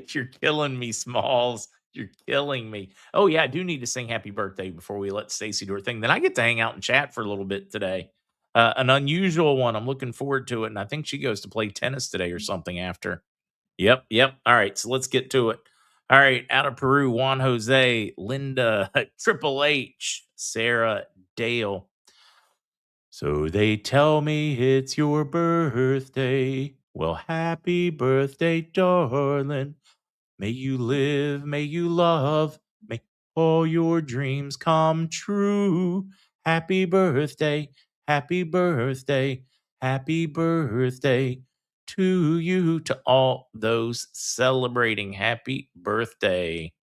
You're killing me, Smalls. You're killing me. Oh yeah, I do need to sing happy birthday before we let Stacie do her thing. Then I get to hang out and chat for a little bit today. An unusual one. I'm looking forward to it. And I think she goes to play tennis today or something after. Yep. All right. So let's get to it. All right. Out of Peru, Juan Jose, Linda, Triple H, Sarah Dale. So they tell me it's your birthday. Well, happy birthday, darling. May you live, may you love, may all your dreams come true. Happy birthday, happy birthday, happy birthday to you, to all those celebrating. Happy birthday.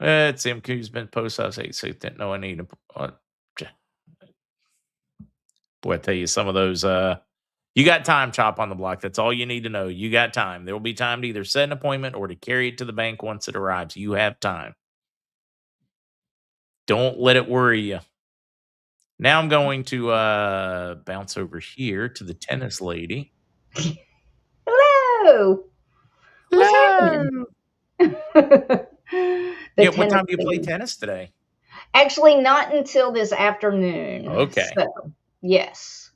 It's MQ's been post house 8 so didn't know I need to. Boy, I tell you, some of those, you got time, Chop on the Block. That's all you need to know. You got time. There will be time to either set an appointment or to carry it to the bank once it arrives. You have time. Don't let it worry you. Now I'm going to bounce over here to the tennis lady. Hello. What's happening? Yeah, what time do you play tennis today? Actually, not until this afternoon. Okay. So, yes.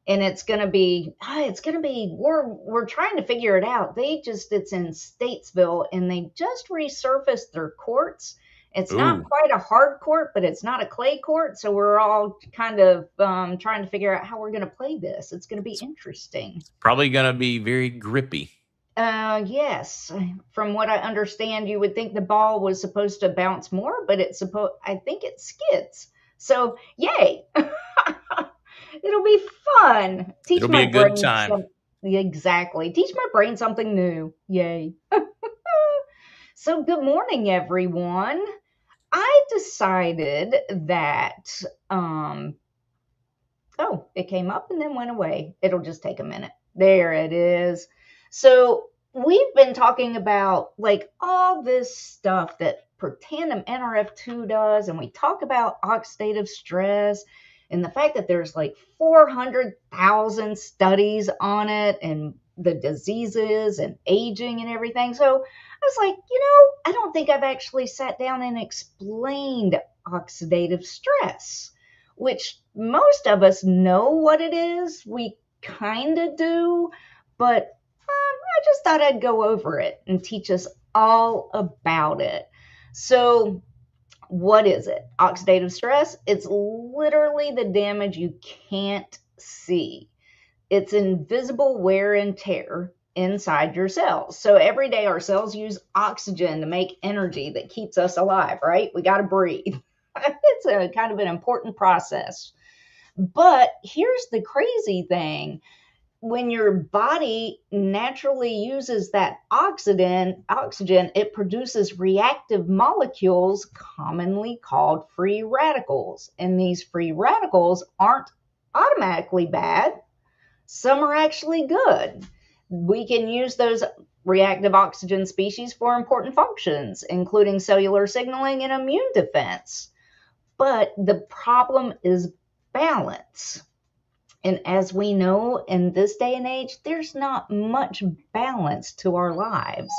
And it's gonna be we're trying to figure it out. It's in Statesville and they just resurfaced their courts. It's not quite a hard court, but it's not a clay court. So we're all kind of trying to figure out how we're gonna play this. It's gonna be interesting. It's probably gonna be very grippy. Yes. From what I understand, you would think the ball was supposed to bounce more, but I think it skids. So yay. It'll be fun. It'll be a good time. Exactly. Teach my brain something new. Yay. So good morning, everyone. I decided that, it came up and then went away. It'll just take a minute. There it is. So we've been talking about like all this stuff that Pertandem NRF2 does, and we talk about oxidative stress and the fact that there's like 400,000 studies on it and the diseases and aging and everything. So I was like, I don't think I've actually sat down and explained oxidative stress, which most of us know what it is. We kind of do, but I just thought I'd go over it and teach us all about it. So what is it? Oxidative stress? It's literally the damage you can't see. It's invisible wear and tear inside your cells. So every day our cells use oxygen to make energy that keeps us alive, right? We got to breathe. It's a kind of an important process. But here's the crazy thing. When your body naturally uses that oxygen, it produces reactive molecules commonly called free radicals. And these free radicals aren't automatically bad. Some are actually good. We can use those reactive oxygen species for important functions, including cellular signaling and immune defense. But the problem is balance. And as we know in this day and age, there's not much balance to our lives.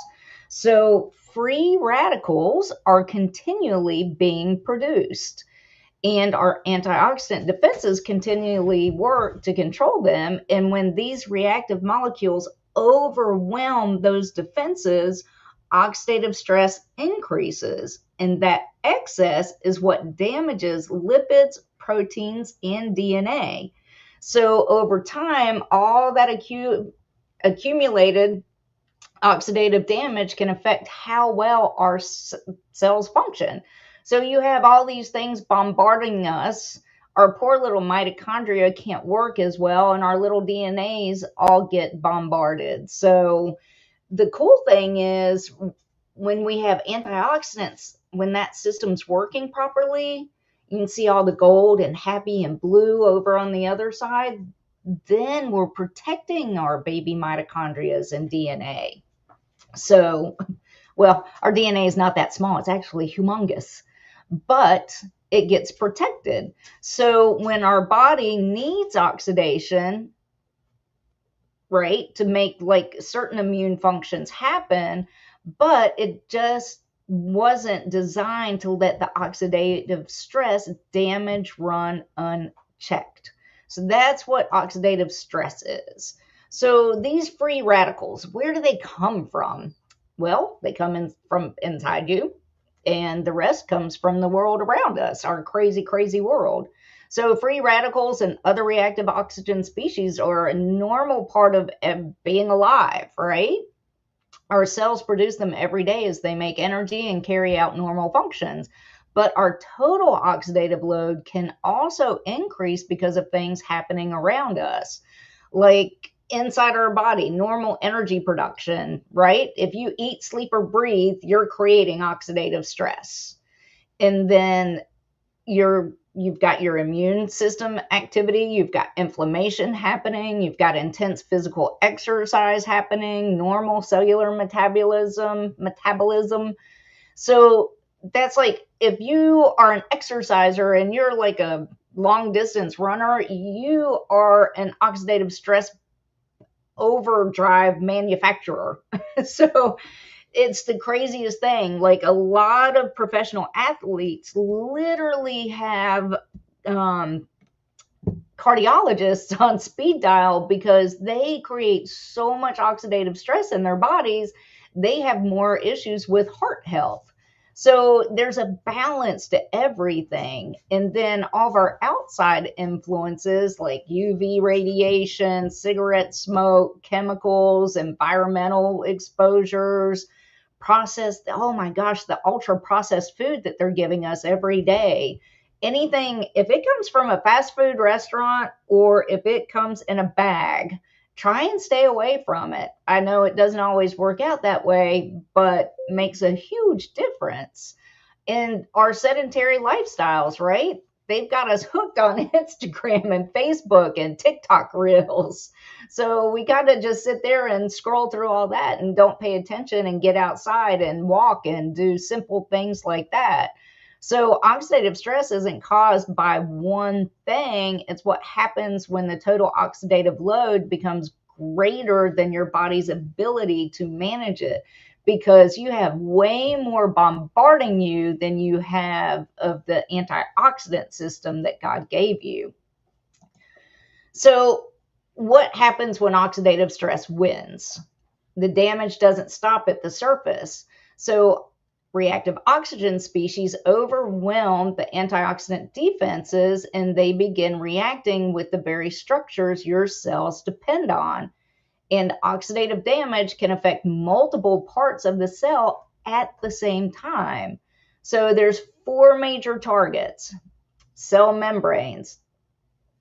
So free radicals are continually being produced, and our antioxidant defenses continually work to control them. And when these reactive molecules overwhelm those defenses, oxidative stress increases. And that excess is what damages lipids, proteins, and DNA. So over time, all that accumulated oxidative damage can affect how well our cells function. So you have all these things bombarding us. Our poor little mitochondria can't work as well, and our little DNAs all get bombarded. So the cool thing is when we have antioxidants, when that system's working properly, you can see all the gold and happy and blue over on the other side. Then we're protecting our baby mitochondria and DNA. So, well, our DNA is not that small. It's actually humongous, but it gets protected. So when our body needs oxidation, right, to make like certain immune functions happen, but it just wasn't designed to let the oxidative stress damage run unchecked. So that's what oxidative stress is. So these free radicals, where do they come from? Well, they come in from inside you. and the rest comes from the world around us, our crazy, crazy world. So free radicals and other reactive oxygen species are a normal part of being alive, right? Our cells produce them every day as they make energy and carry out normal functions. But our total oxidative load can also increase because of things happening around us, like inside our body, normal energy production, right? If you eat, sleep, or breathe, you're creating oxidative stress. And then you've got your immune system activity, you've got inflammation happening, you've got intense physical exercise happening, normal cellular metabolism. So that's like, if you are an exerciser and you're like a long distance runner, you are an oxidative stress overdrive manufacturer. So it's the craziest thing. Like, a lot of professional athletes literally have cardiologists on speed dial because they create so much oxidative stress in their bodies. They have more issues with heart health. So there's a balance to everything. And then all of our outside influences like UV radiation, cigarette smoke, chemicals, environmental exposures, processed, oh my gosh, the ultra processed food that they're giving us every day. Anything, if it comes from a fast food restaurant or if it comes in a bag, try and stay away from it. I know it doesn't always work out that way, but makes a huge difference in our sedentary lifestyles, right? They've got us hooked on Instagram and Facebook and TikTok reels. So we got to just sit there and scroll through all that and don't pay attention and get outside and walk and do simple things like that. So oxidative stress isn't caused by one thing. It's what happens when the total oxidative load becomes greater than your body's ability to manage it, because you have way more bombarding you than you have of the antioxidant system that God gave you. So what happens when oxidative stress wins? The damage doesn't stop at the surface. So reactive oxygen species overwhelm the antioxidant defenses, and they begin reacting with the very structures your cells depend on. And oxidative damage can affect multiple parts of the cell at the same time. So there's 4 major targets: cell membranes,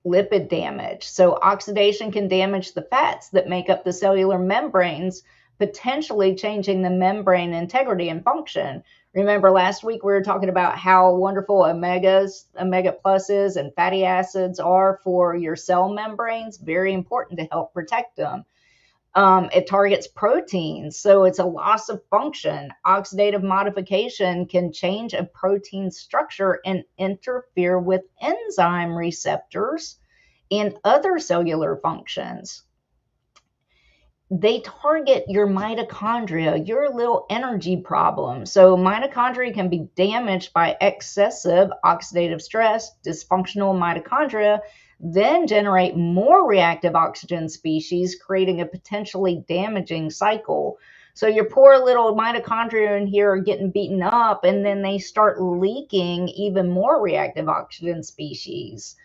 lipid damage. So oxidation can damage the fats that make up the cellular membranes, potentially changing the membrane integrity and function. Remember last week we were talking about how wonderful omega pluses and fatty acids are for your cell membranes. Very important to help protect them. It targets proteins, so it's a loss of function. Oxidative modification can change a protein structure and interfere with enzyme receptors and other cellular functions. They target your mitochondria, your little energy problem. So mitochondria can be damaged by excessive oxidative stress. Dysfunctional mitochondria then generate more reactive oxygen species, creating a potentially damaging cycle. So your poor little mitochondria in here are getting beaten up, and then they start leaking even more reactive oxygen species.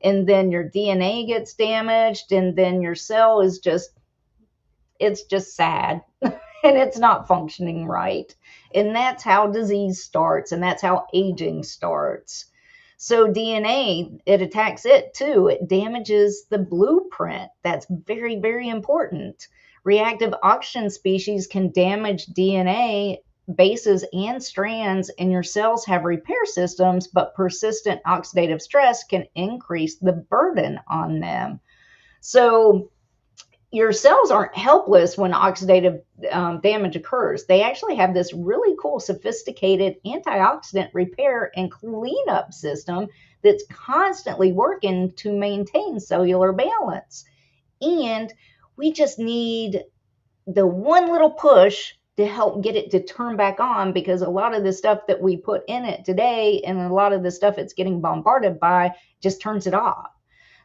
And then your DNA gets damaged, and then your cell is just, it's just sad and it's not functioning right. And that's how disease starts, and that's how aging starts. So DNA, it attacks it too. It damages the blueprint. That's very, very important. Reactive oxygen species can damage DNA bases and strands, and your cells have repair systems, but persistent oxidative stress can increase the burden on them. So your cells aren't helpless when oxidative damage occurs. They actually have this really cool, sophisticated antioxidant repair and cleanup system that's constantly working to maintain cellular balance. And we just need the one little push to help get it to turn back on, because a lot of the stuff that we put in it today and a lot of the stuff it's getting bombarded by just turns it off.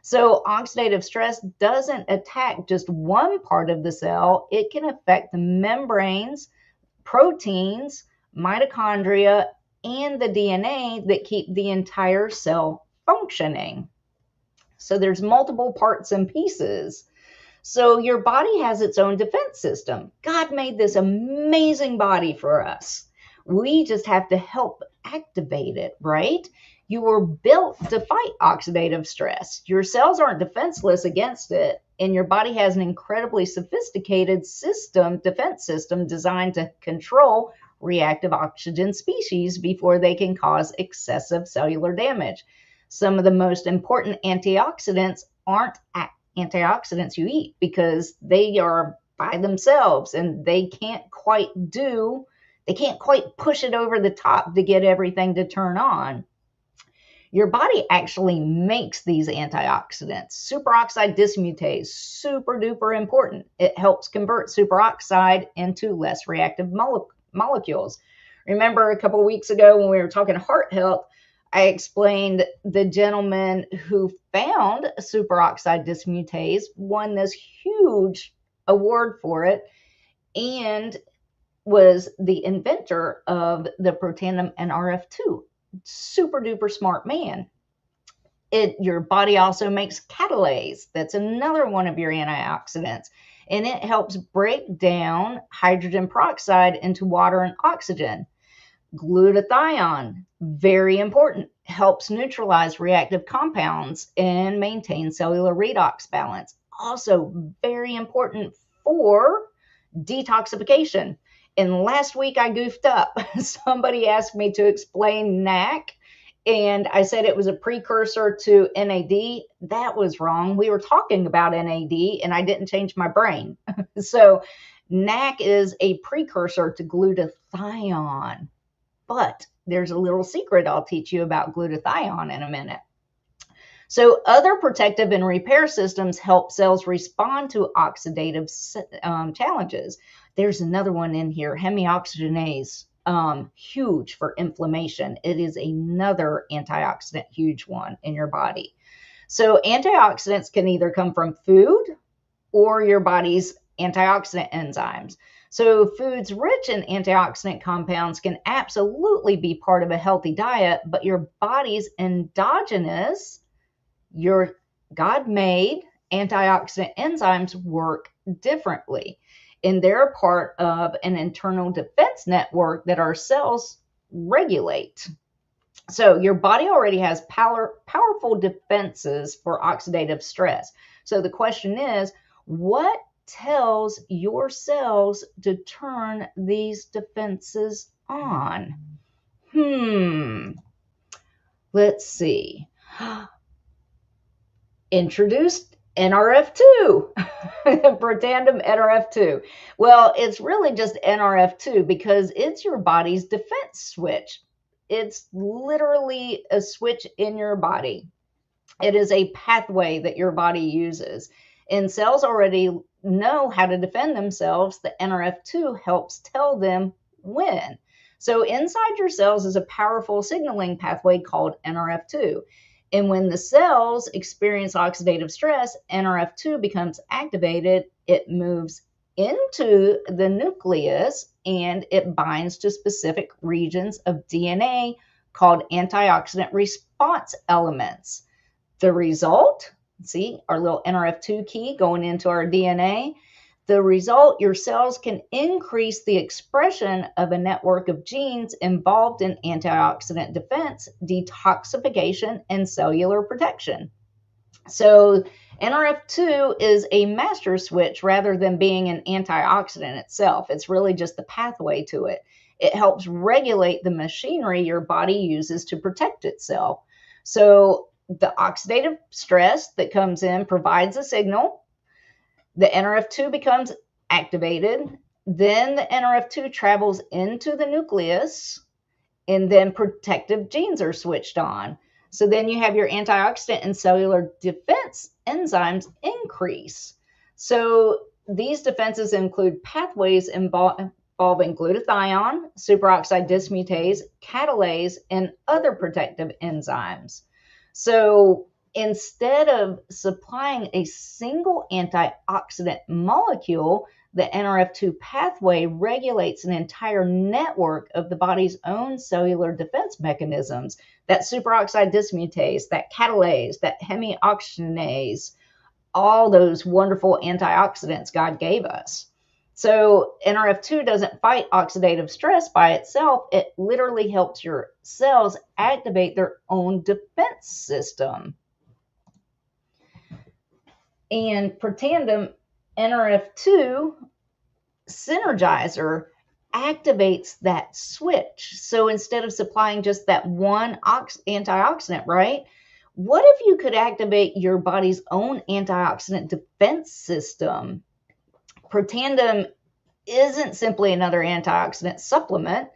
So oxidative stress doesn't attack just one part of the cell. It can affect the membranes, proteins, mitochondria, and the DNA that keep the entire cell functioning. So there's multiple parts and pieces. So your body has its own defense system. God made this amazing body for us. We just have to help activate it, right? You were built to fight oxidative stress. Your cells aren't defenseless against it, and your body has an incredibly sophisticated defense system designed to control reactive oxygen species before they can cause excessive cellular damage. Some of the most important antioxidants aren't antioxidants you eat, because they are by themselves and they can't quite push it over the top to get everything to turn on. Your body actually makes these antioxidants. Superoxide dismutase, super duper important. It helps convert superoxide into less reactive molecules. Remember a couple of weeks ago when we were talking heart health, I explained the gentleman who found superoxide dismutase won this huge award for it and was the inventor of the protandim NRF2. Super duper smart man. Your body also makes catalase. That's another one of your antioxidants. And it helps break down hydrogen peroxide into water and oxygen. Glutathione, very important, helps neutralize reactive compounds and maintain cellular redox balance. Also very important for detoxification. And last week I goofed up. Somebody asked me to explain NAC, and I said it was a precursor to NAD. That was wrong. We were talking about NAD, and I didn't change my brain. So NAC is a precursor to glutathione. But there's a little secret I'll teach you about glutathione in a minute. So other protective and repair systems help cells respond to oxidative challenges. There's another one in here, hemioxygenase, huge for inflammation. It is another antioxidant, huge one in your body. So antioxidants can either come from food or your body's antioxidant enzymes. So foods rich in antioxidant compounds can absolutely be part of a healthy diet, but your body's endogenous, your God-made antioxidant enzymes work differently. And they're part of an internal defense network that our cells regulate. So your body already has powerful defenses for oxidative stress. So the question is, what tells your cells to turn these defenses on? Let's see. Introduced NRF2, protandim NRF2. Well, it's really just NRF2 because it's your body's defense switch. It's literally a switch in your body. It is a pathway that your body uses. And cells already know how to defend themselves. The NRF2 helps tell them when. So inside your cells is a powerful signaling pathway called NRF2. And when the cells experience oxidative stress, NRF2 becomes activated. It moves into the nucleus and it binds to specific regions of DNA called antioxidant response elements. The result, see our little NRF2 key going into our DNA. The result, your cells can increase the expression of a network of genes involved in antioxidant defense, detoxification, and cellular protection. So NRF2 is a master switch rather than being an antioxidant itself. It's really just the pathway to it. It helps regulate the machinery your body uses to protect itself. So the oxidative stress that comes in provides a signal. The NRF2 becomes activated. Then the NRF2 travels into the nucleus, and then protective genes are switched on. So then you have your antioxidant and cellular defense enzymes increase. So these defenses include pathways involving glutathione, superoxide dismutase, catalase, and other protective enzymes. So instead of supplying a single antioxidant molecule, the NRF2 pathway regulates an entire network of the body's own cellular defense mechanisms, that superoxide dismutase, that catalase, that hemioxygenase, all those wonderful antioxidants God gave us. So NRF2 doesn't fight oxidative stress by itself. It literally helps your cells activate their own defense system. And per tandem, NRF2 synergizer activates that switch. So instead of supplying just that one antioxidant, right? What if you could activate your body's own antioxidant defense system? Per tandem isn't simply another antioxidant supplement.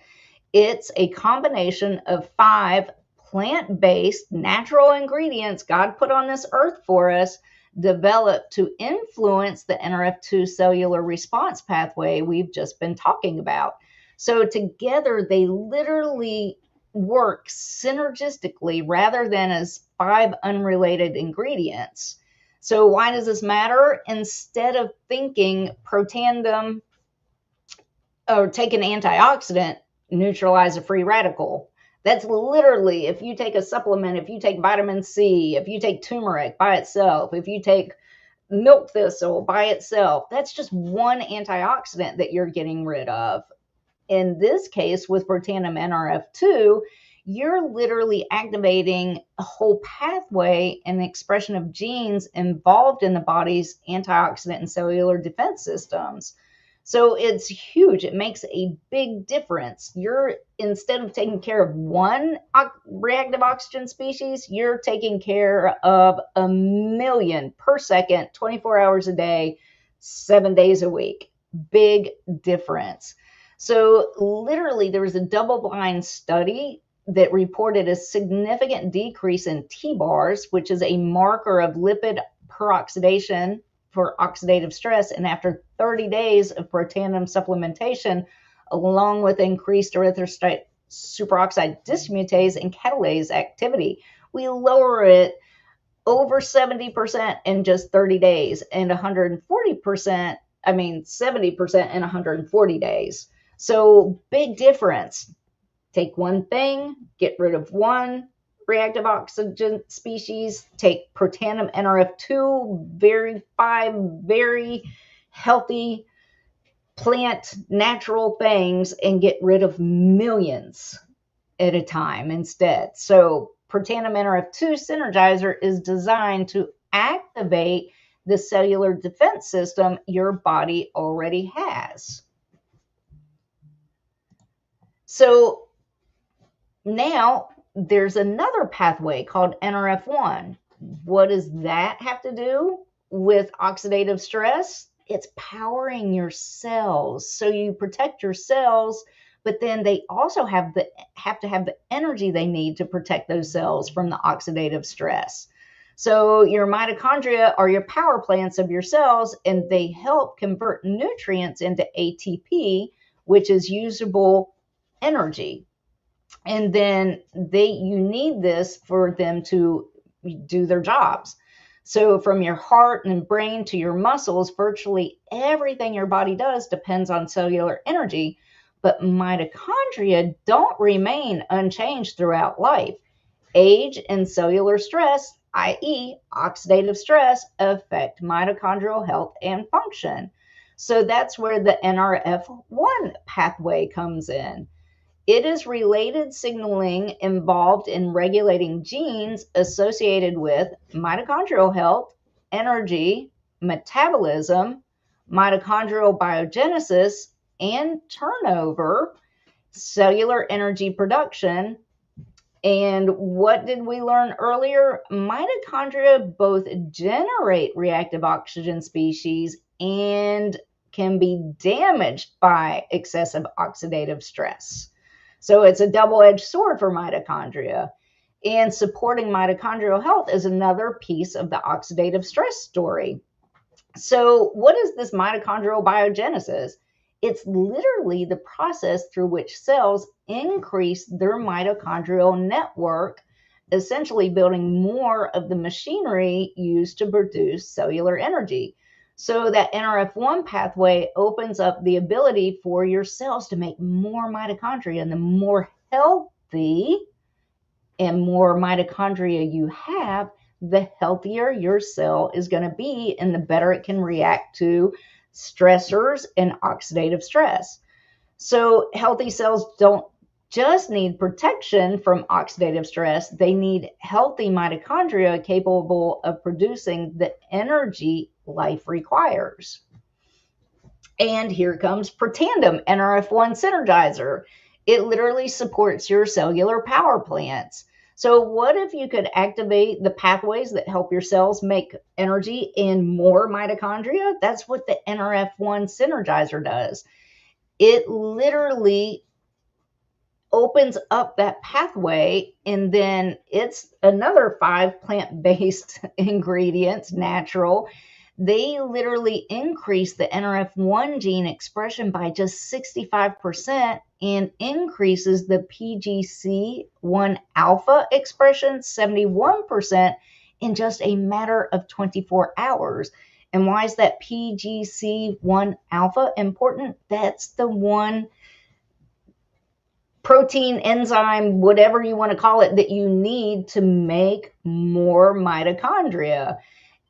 It's a combination of 5 plant-based natural ingredients God put on this earth for us, developed to influence the NRF2 cellular response pathway we've just been talking about. So together, they literally work synergistically rather than as 5 unrelated ingredients. So why does this matter? Instead of thinking pro tandem or take an antioxidant, neutralize a free radical. That's literally, if you take a supplement, if you take vitamin C, if you take turmeric by itself, if you take milk thistle by itself, that's just one antioxidant that you're getting rid of. In this case, with per tandem NRF2, you're literally activating a whole pathway and the expression of genes involved in the body's antioxidant and cellular defense systems. So it's huge. It makes a big difference. You're, instead of taking care of one reactive oxygen species, you're taking care of 1 million per second, 24 hours a day, 7 days a week. Big difference. So literally, there was a double-blind study that reported a significant decrease in T-bars, which is a marker of lipid peroxidation for oxidative stress. And after 30 days of per tandem supplementation, along with increased erythrocyte superoxide dismutase and catalase activity, we lower it over 70% in just 30 days and 70% in 140 days. So big difference. Take one thing, get rid of one reactive oxygen species, take per tandem NRF2, 5 very healthy plant natural things, and get rid of millions at a time instead. So per tandem NRF2 synergizer is designed to activate the cellular defense system your body already has. So now there's another pathway called NRF1. What does that have to do with oxidative stress? It's powering your cells. So you protect your cells, but then they also have to have the energy they need to protect those cells from the oxidative stress. So your mitochondria are your power plants of your cells, and they help convert nutrients into ATP, which is usable energy. And then you need this for them to do their jobs. So from your heart and brain to your muscles, virtually everything your body does depends on cellular energy. But mitochondria don't remain unchanged throughout life. Age and cellular stress, i.e. oxidative stress, affect mitochondrial health and function. So that's where the NRF1 pathway comes in. It is related signaling involved in regulating genes associated with mitochondrial health, energy, metabolism, mitochondrial biogenesis, and turnover, cellular energy production. And what did we learn earlier? Mitochondria both generate reactive oxygen species and can be damaged by excessive oxidative stress. So it's a double-edged sword for mitochondria. And supporting mitochondrial health is another piece of the oxidative stress story. So what is this mitochondrial biogenesis? It's literally the process through which cells increase their mitochondrial network, essentially building more of the machinery used to produce cellular energy. So that NRF1 pathway opens up the ability for your cells to make more mitochondria, and the more healthy and more mitochondria you have, the healthier your cell is going to be and the better it can react to stressors and oxidative stress. So healthy cells don't just need protection from oxidative stress, they need healthy mitochondria capable of producing the energy life requires. And here comes Protandim NRF1 Synergizer. It literally supports your cellular power plants. So what if you could activate the pathways that help your cells make energy and more mitochondria? That's what the NRF1 Synergizer does. It literally opens up that pathway, and then it's another 5 plant-based ingredients, natural. They literally increase the NRF1 gene expression by just 65% and increases the PGC1 alpha expression 71% in just a matter of 24 hours. And why is that PGC1 alpha important? That's the one protein, enzyme, whatever you want to call it, that you need to make more mitochondria.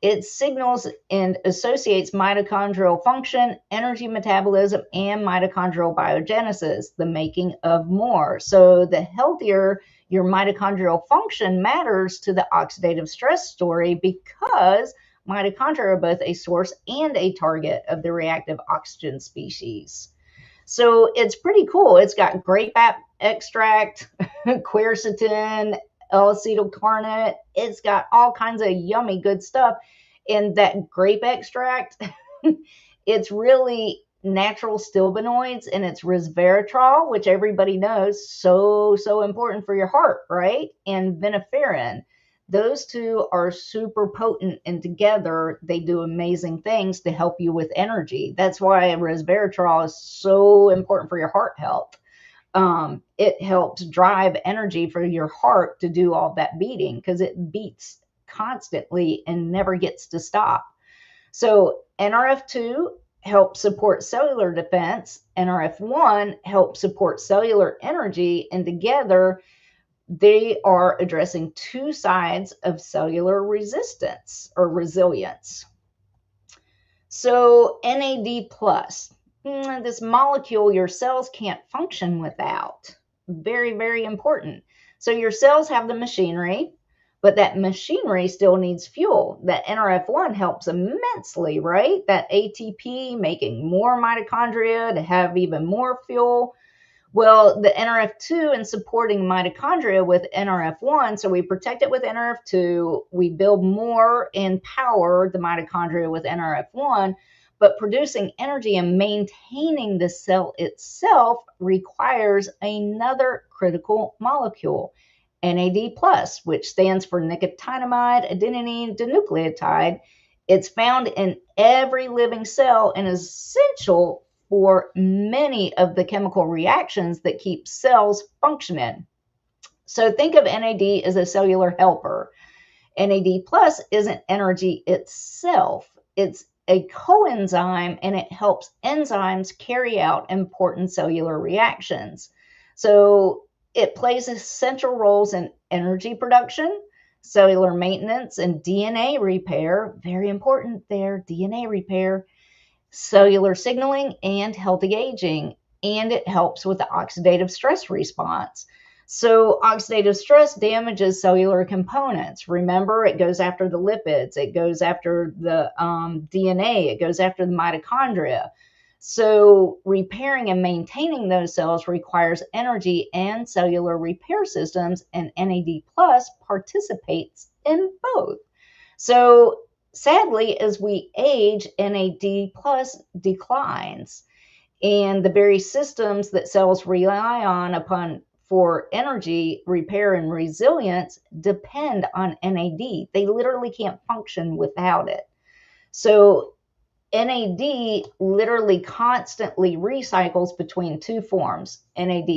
It signals and associates mitochondrial function, energy metabolism, and mitochondrial biogenesis, the making of more. So the healthier your mitochondrial function matters to the oxidative stress story, because mitochondria are both a source and a target of the reactive oxygen species. So it's pretty cool. It's got grape extract, quercetin, L-acetylcarnate. It's got all kinds of yummy good stuff. And that grape extract, it's really natural stilbenoids, and it's resveratrol, which everybody knows, so important for your heart, right? And viniferin. Those two are super potent, and together they do amazing things to help you with energy. That's why resveratrol is so important for your heart health. It helps drive energy for your heart to do all that beating, because it beats constantly and never gets to stop. So NRF2 helps support cellular defense. NRF1 helps support cellular energy, and together they are addressing two sides of cellular resistance or resilience. So NAD+, this molecule your cells can't function without. Very, very important. So your cells have the machinery, but that machinery still needs fuel. That NRF1 helps immensely, right? That ATP making more mitochondria to have even more fuel. Well, the NRF2 and supporting mitochondria with NRF1, so we protect it with NRF2, we build more and power the mitochondria with NRF1, but producing energy and maintaining the cell itself requires another critical molecule, NAD+, which stands for nicotinamide adenine dinucleotide. It's found in every living cell and is essential for many of the chemical reactions that keep cells functioning. So think of NAD as a cellular helper. NAD+ isn't energy itself. It's a coenzyme, and it helps enzymes carry out important cellular reactions. So it plays essential roles in energy production, cellular maintenance, and DNA repair. Very important there, DNA repair, cellular signaling, and healthy aging. And it helps with the oxidative stress response. So oxidative stress damages cellular components. Remember, it goes after the lipids, it goes after the DNA, it goes after the mitochondria. So repairing and maintaining those cells requires energy and cellular repair systems, and NAD+ participates in both. So sadly, as we age, NAD+ declines, and the very systems that cells rely on for energy, repair, and resilience depend on NAD. They literally can't function without it. So NAD literally constantly recycles between two forms, NAD+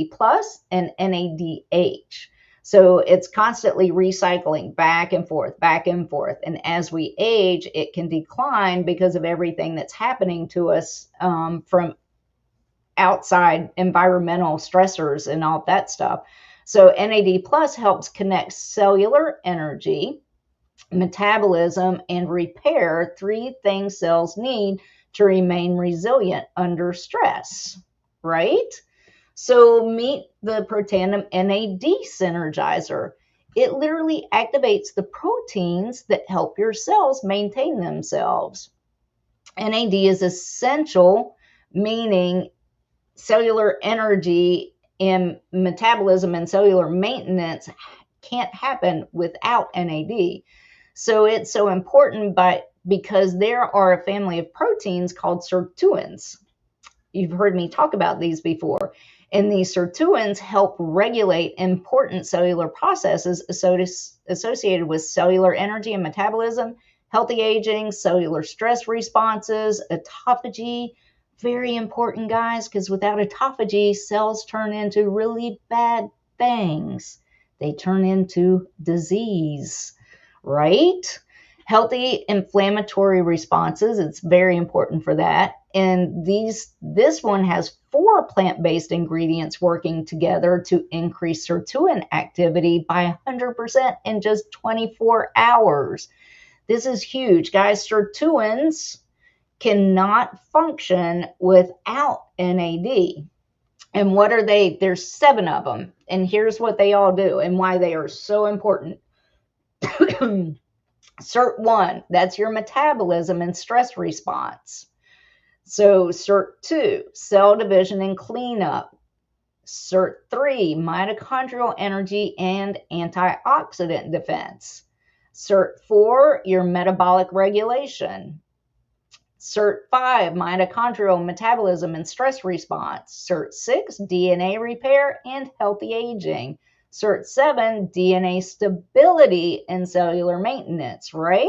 and NADH. So it's constantly recycling back and forth, back and forth. And as we age, it can decline because of everything that's happening to us from outside environmental stressors and all that stuff. So NAD plus helps connect cellular energy, metabolism, and repair, 3 things cells need to remain resilient under stress, right? So meet the Protandim NAD Synergizer. It literally activates the proteins that help your cells maintain themselves. NAD is essential, meaning cellular energy and metabolism and cellular maintenance can't happen without NAD. So it's so important because there are a family of proteins called sirtuins. You've heard me talk about these before. And these sirtuins help regulate important cellular processes associated with cellular energy and metabolism, healthy aging, cellular stress responses, autophagy. Very important, guys, because without autophagy, cells turn into really bad things. They turn into disease, right? Healthy inflammatory responses, it's very important for that. And this one has 4 plant-based ingredients working together to increase sirtuin activity by 100% in just 24 hours. This is huge, guys. Sirtuins cannot function without NAD. And what are they? There's 7 of them. And here's what they all do and why they are so important. SIRT1, that's your metabolism and stress response. So SIRT2, cell division and cleanup. SIRT3, mitochondrial energy and antioxidant defense. SIRT4, your metabolic regulation. SIRT5, mitochondrial metabolism and stress response. SIRT6, DNA repair and healthy aging. SIRT7, DNA stability and cellular maintenance, right?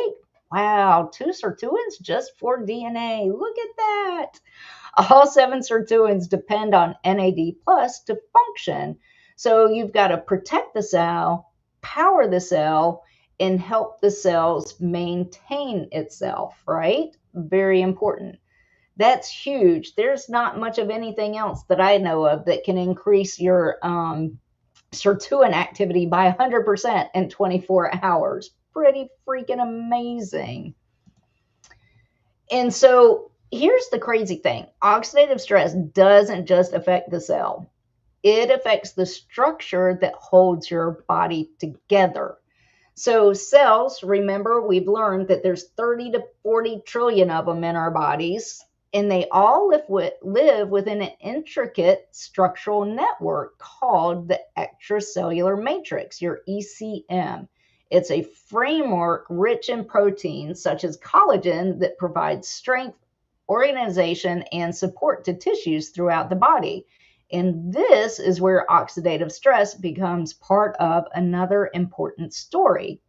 Wow, 2 sirtuins just for DNA. Look at that. All 7 sirtuins depend on NAD plus to function. So you've got to protect the cell, power the cell, and help the cells maintain itself, right? Very important. That's huge. There's not much of anything else that I know of that can increase your sirtuin activity by 100% in 24 hours. Pretty freaking amazing. And so here's the crazy thing. Oxidative stress doesn't just affect the cell. It affects the structure that holds your body together. So cells, remember, we've learned that there's 30 to 40 trillion of them in our bodies, and they all live within an intricate structural network called the extracellular matrix, your ECM. It's a framework rich in proteins such as collagen that provides strength, organization, and support to tissues throughout the body. And this is where oxidative stress becomes part of another important story.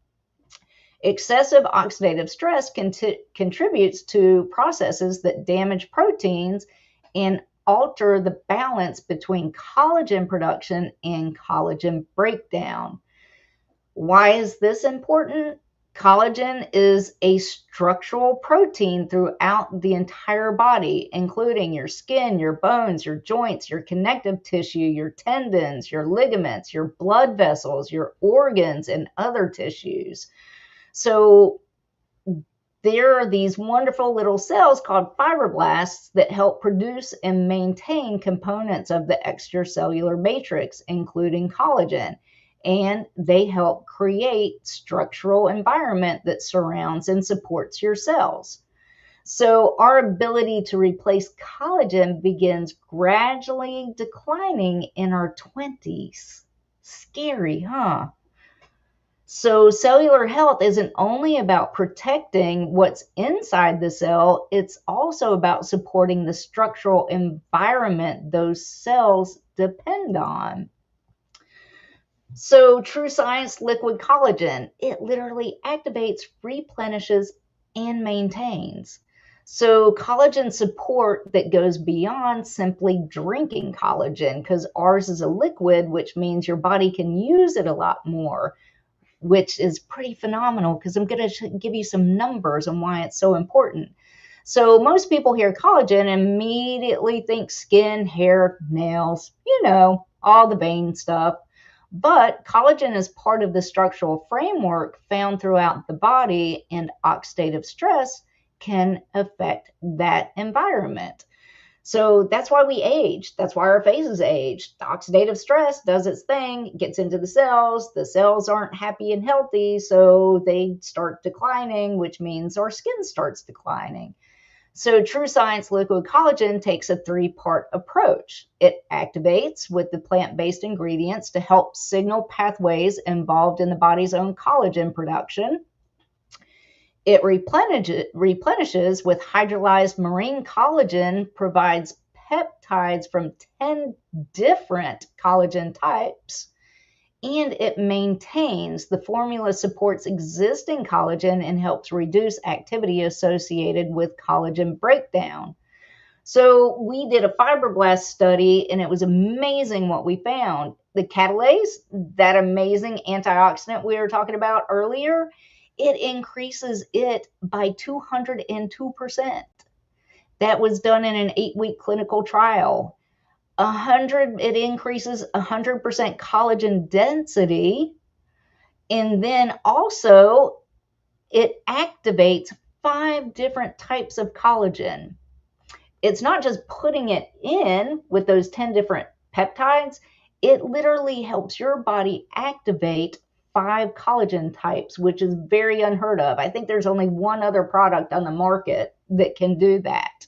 Excessive oxidative stress contributes to processes that damage proteins and alter the balance between collagen production and collagen breakdown. Why is this important? Collagen is a structural protein throughout the entire body, including your skin, your bones, your joints, your connective tissue, your tendons, your ligaments, your blood vessels, your organs, and other tissues. So there are these wonderful little cells called fibroblasts that help produce and maintain components of the extracellular matrix, including collagen. And they help create structural environment that surrounds and supports your cells. So our ability to replace collagen begins gradually declining in our 20s. Scary, huh? So cellular health isn't only about protecting what's inside the cell, it's also about supporting the structural environment those cells depend on. So True Science Liquid Collagen, it literally activates, replenishes, and maintains. So collagen support that goes beyond simply drinking collagen, because ours is a liquid, which means your body can use it a lot more, which is pretty phenomenal, because I'm going to give you some numbers on why it's so important. So most people hear collagen and immediately think skin, hair, nails, all the vein stuff. But collagen is part of the structural framework found throughout the body, and oxidative stress can affect that environment. So that's why we age. That's why our faces age. The oxidative stress does its thing, gets into the cells. The cells aren't happy and healthy, so they start declining, which means our skin starts declining. So True Science Liquid Collagen takes a 3-part approach. It activates with the plant-based ingredients to help signal pathways involved in the body's own collagen production. It replenishes with hydrolyzed marine collagen, provides peptides from 10 different collagen types, and it maintains. The formula supports existing collagen and helps reduce activity associated with collagen breakdown. So we did a fibroblast study, and it was amazing what we found. The catalase, that amazing antioxidant we were talking about earlier, it increases it by 202%. That was done in an 8-week clinical trial. It increases 100% collagen density, and then also it activates 5 different types of collagen. It's not just putting it in with those 10 different peptides. It literally helps your body activate 5 collagen types, which is very unheard of. I think there's only one other product on the market that can do that.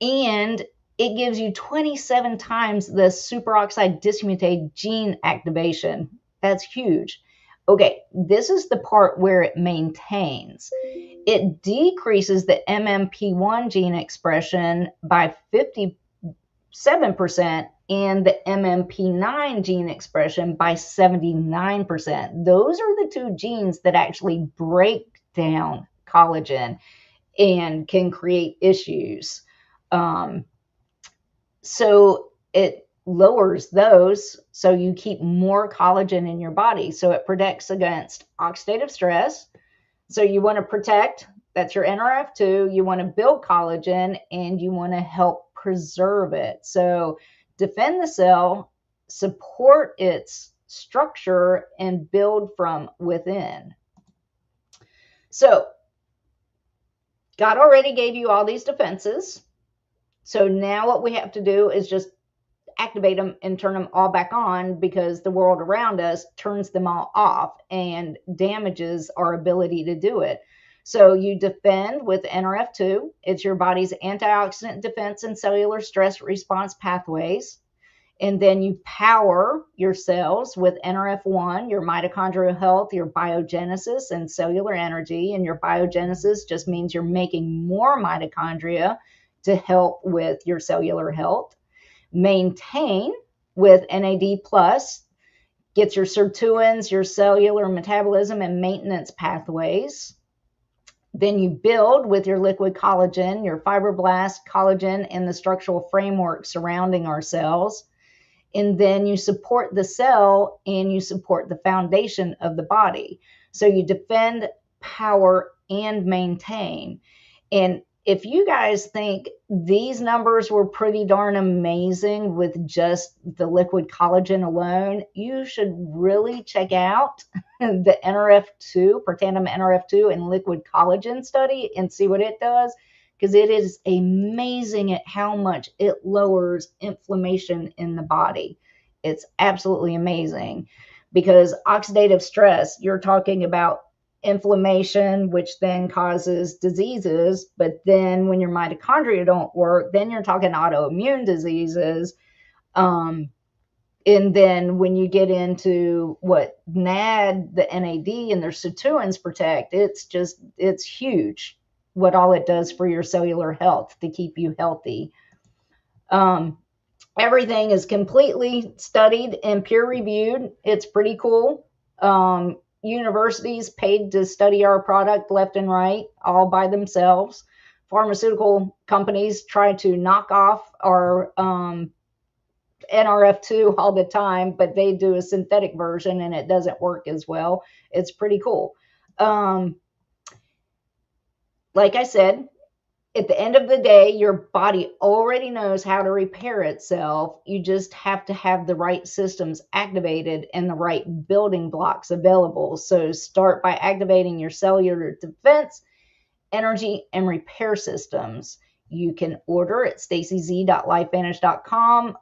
And it gives you 27 times the superoxide dismutase gene activation. That's huge. Okay, this is the part where it maintains. It decreases the MMP1 gene expression by 57% and the MMP9 gene expression by 79%. Those are the 2 genes that actually break down collagen and can create issues. So it lowers those, so you keep more collagen in your body. So it protects against oxidative stress. So you want to protect, that's your NRF2. You want to build collagen, and you want to help preserve it. So defend the cell, support its structure, and build from within. So God already gave you all these defenses. So now what we have to do is just activate them and turn them all back on, because the world around us turns them all off and damages our ability to do it. So you defend with NRF2. It's your body's antioxidant defense and cellular stress response pathways. And then you power your cells with NRF1, your mitochondrial health, your biogenesis, and cellular energy. And your biogenesis just means you're making more mitochondria to help with your cellular health. Maintain with NAD+, gets your sirtuins, your cellular metabolism and maintenance pathways. Then you build with your liquid collagen, your fibroblast collagen, and the structural framework surrounding our cells. And then you support the cell, and you support the foundation of the body. So you defend, power, and maintain. And if you guys think these numbers were pretty darn amazing with just the liquid collagen alone, you should really check out the NRF2, Protandim NRF2 and liquid collagen study and see what it does, because it is amazing at how much it lowers inflammation in the body. It's absolutely amazing, because oxidative stress, you're talking about inflammation, which then causes diseases. But then when your mitochondria don't work, then you're talking autoimmune diseases. And then when you get into what NAD, the NAD, and their sirtuins protect, it's huge what all it does for your cellular health to keep you healthy. Everything is completely studied and peer reviewed. It's pretty cool. Universities paid to study our product left and right, all by themselves, pharmaceutical companies try to knock off our NRF2 all the time, but they do a synthetic version and it doesn't work as well. It's pretty cool. Like I said, at the end of the day, your body already knows how to repair itself. You just have to have the right systems activated and the right building blocks available. So start by activating your cellular defense, energy, and repair systems. You can order at stacyz.lifevantage.com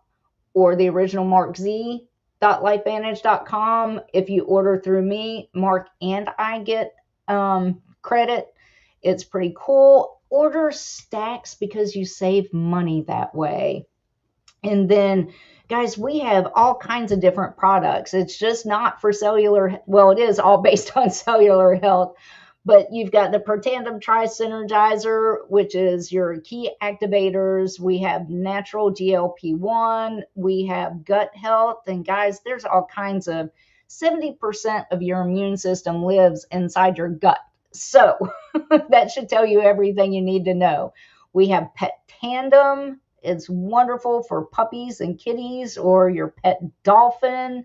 or the original MarkZ.lifevantage.com. If you order through me, Mark and I get credit. It's pretty cool. Order stacks because you save money that way. And then, guys, we have all kinds of different products. It's just not for cellular. Well, it is all based on cellular health. But you've got the Protandem Tri-Synergizer, which is your key activators. We have natural GLP-1. We have gut health. And guys, there's all kinds of 70% of your immune system lives inside your gut. So that should tell you everything you need to know. We have Pet Tandem. It's wonderful for puppies and kitties or your pet dolphin,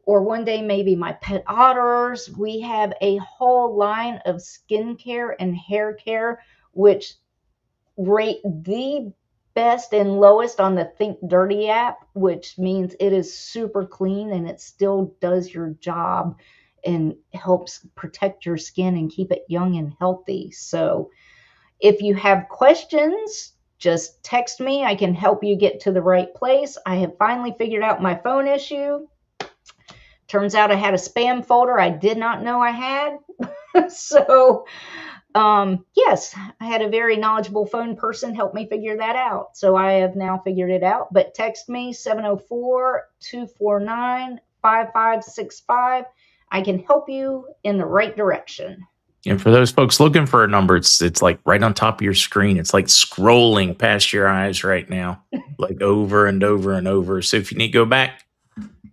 or one day maybe my pet otters. We have a whole line of skincare and hair care, which rate the best and lowest on the Think Dirty app, which means it is super clean and it still does your job and helps protect your skin and keep it young and healthy. So if you have questions, just text me. I can help you get to the right place. I have finally figured out my phone issue. Turns out I had a spam folder I did not know I had. So, yes, I had a very knowledgeable phone person help me figure that out. So I have now figured it out. But text me 704-249-5565. I can help you in the right direction. And for those folks looking for a number, it's like right on top of your screen. It's like scrolling past your eyes right now, like over and over and over. So if you need to go back,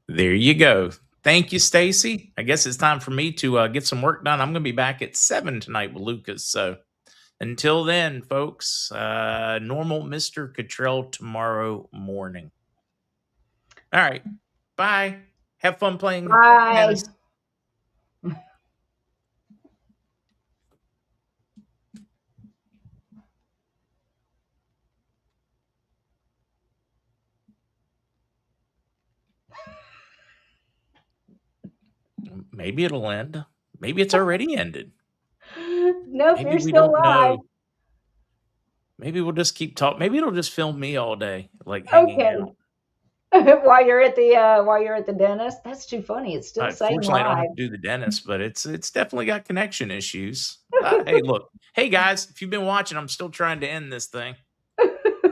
there you go. Thank you, Stacie. I guess it's time for me to get some work done. I'm going to be back at 7 tonight with Lucas. So until then, folks, normal Mr. Cottrell tomorrow morning. All right. Bye. Have fun playing tennis. Maybe it'll end. Maybe it's already ended. No, Maybe you're we still don't live. know. Maybe we'll just keep talking. Maybe it'll just film me all day, like hanging out. While you're at the dentist. That's too funny. It's still saying Fortunately, live. I don't have to do the dentist, but it's definitely got connection issues. Hey, look. Hey, guys, if you've been watching, I'm still trying to end this thing.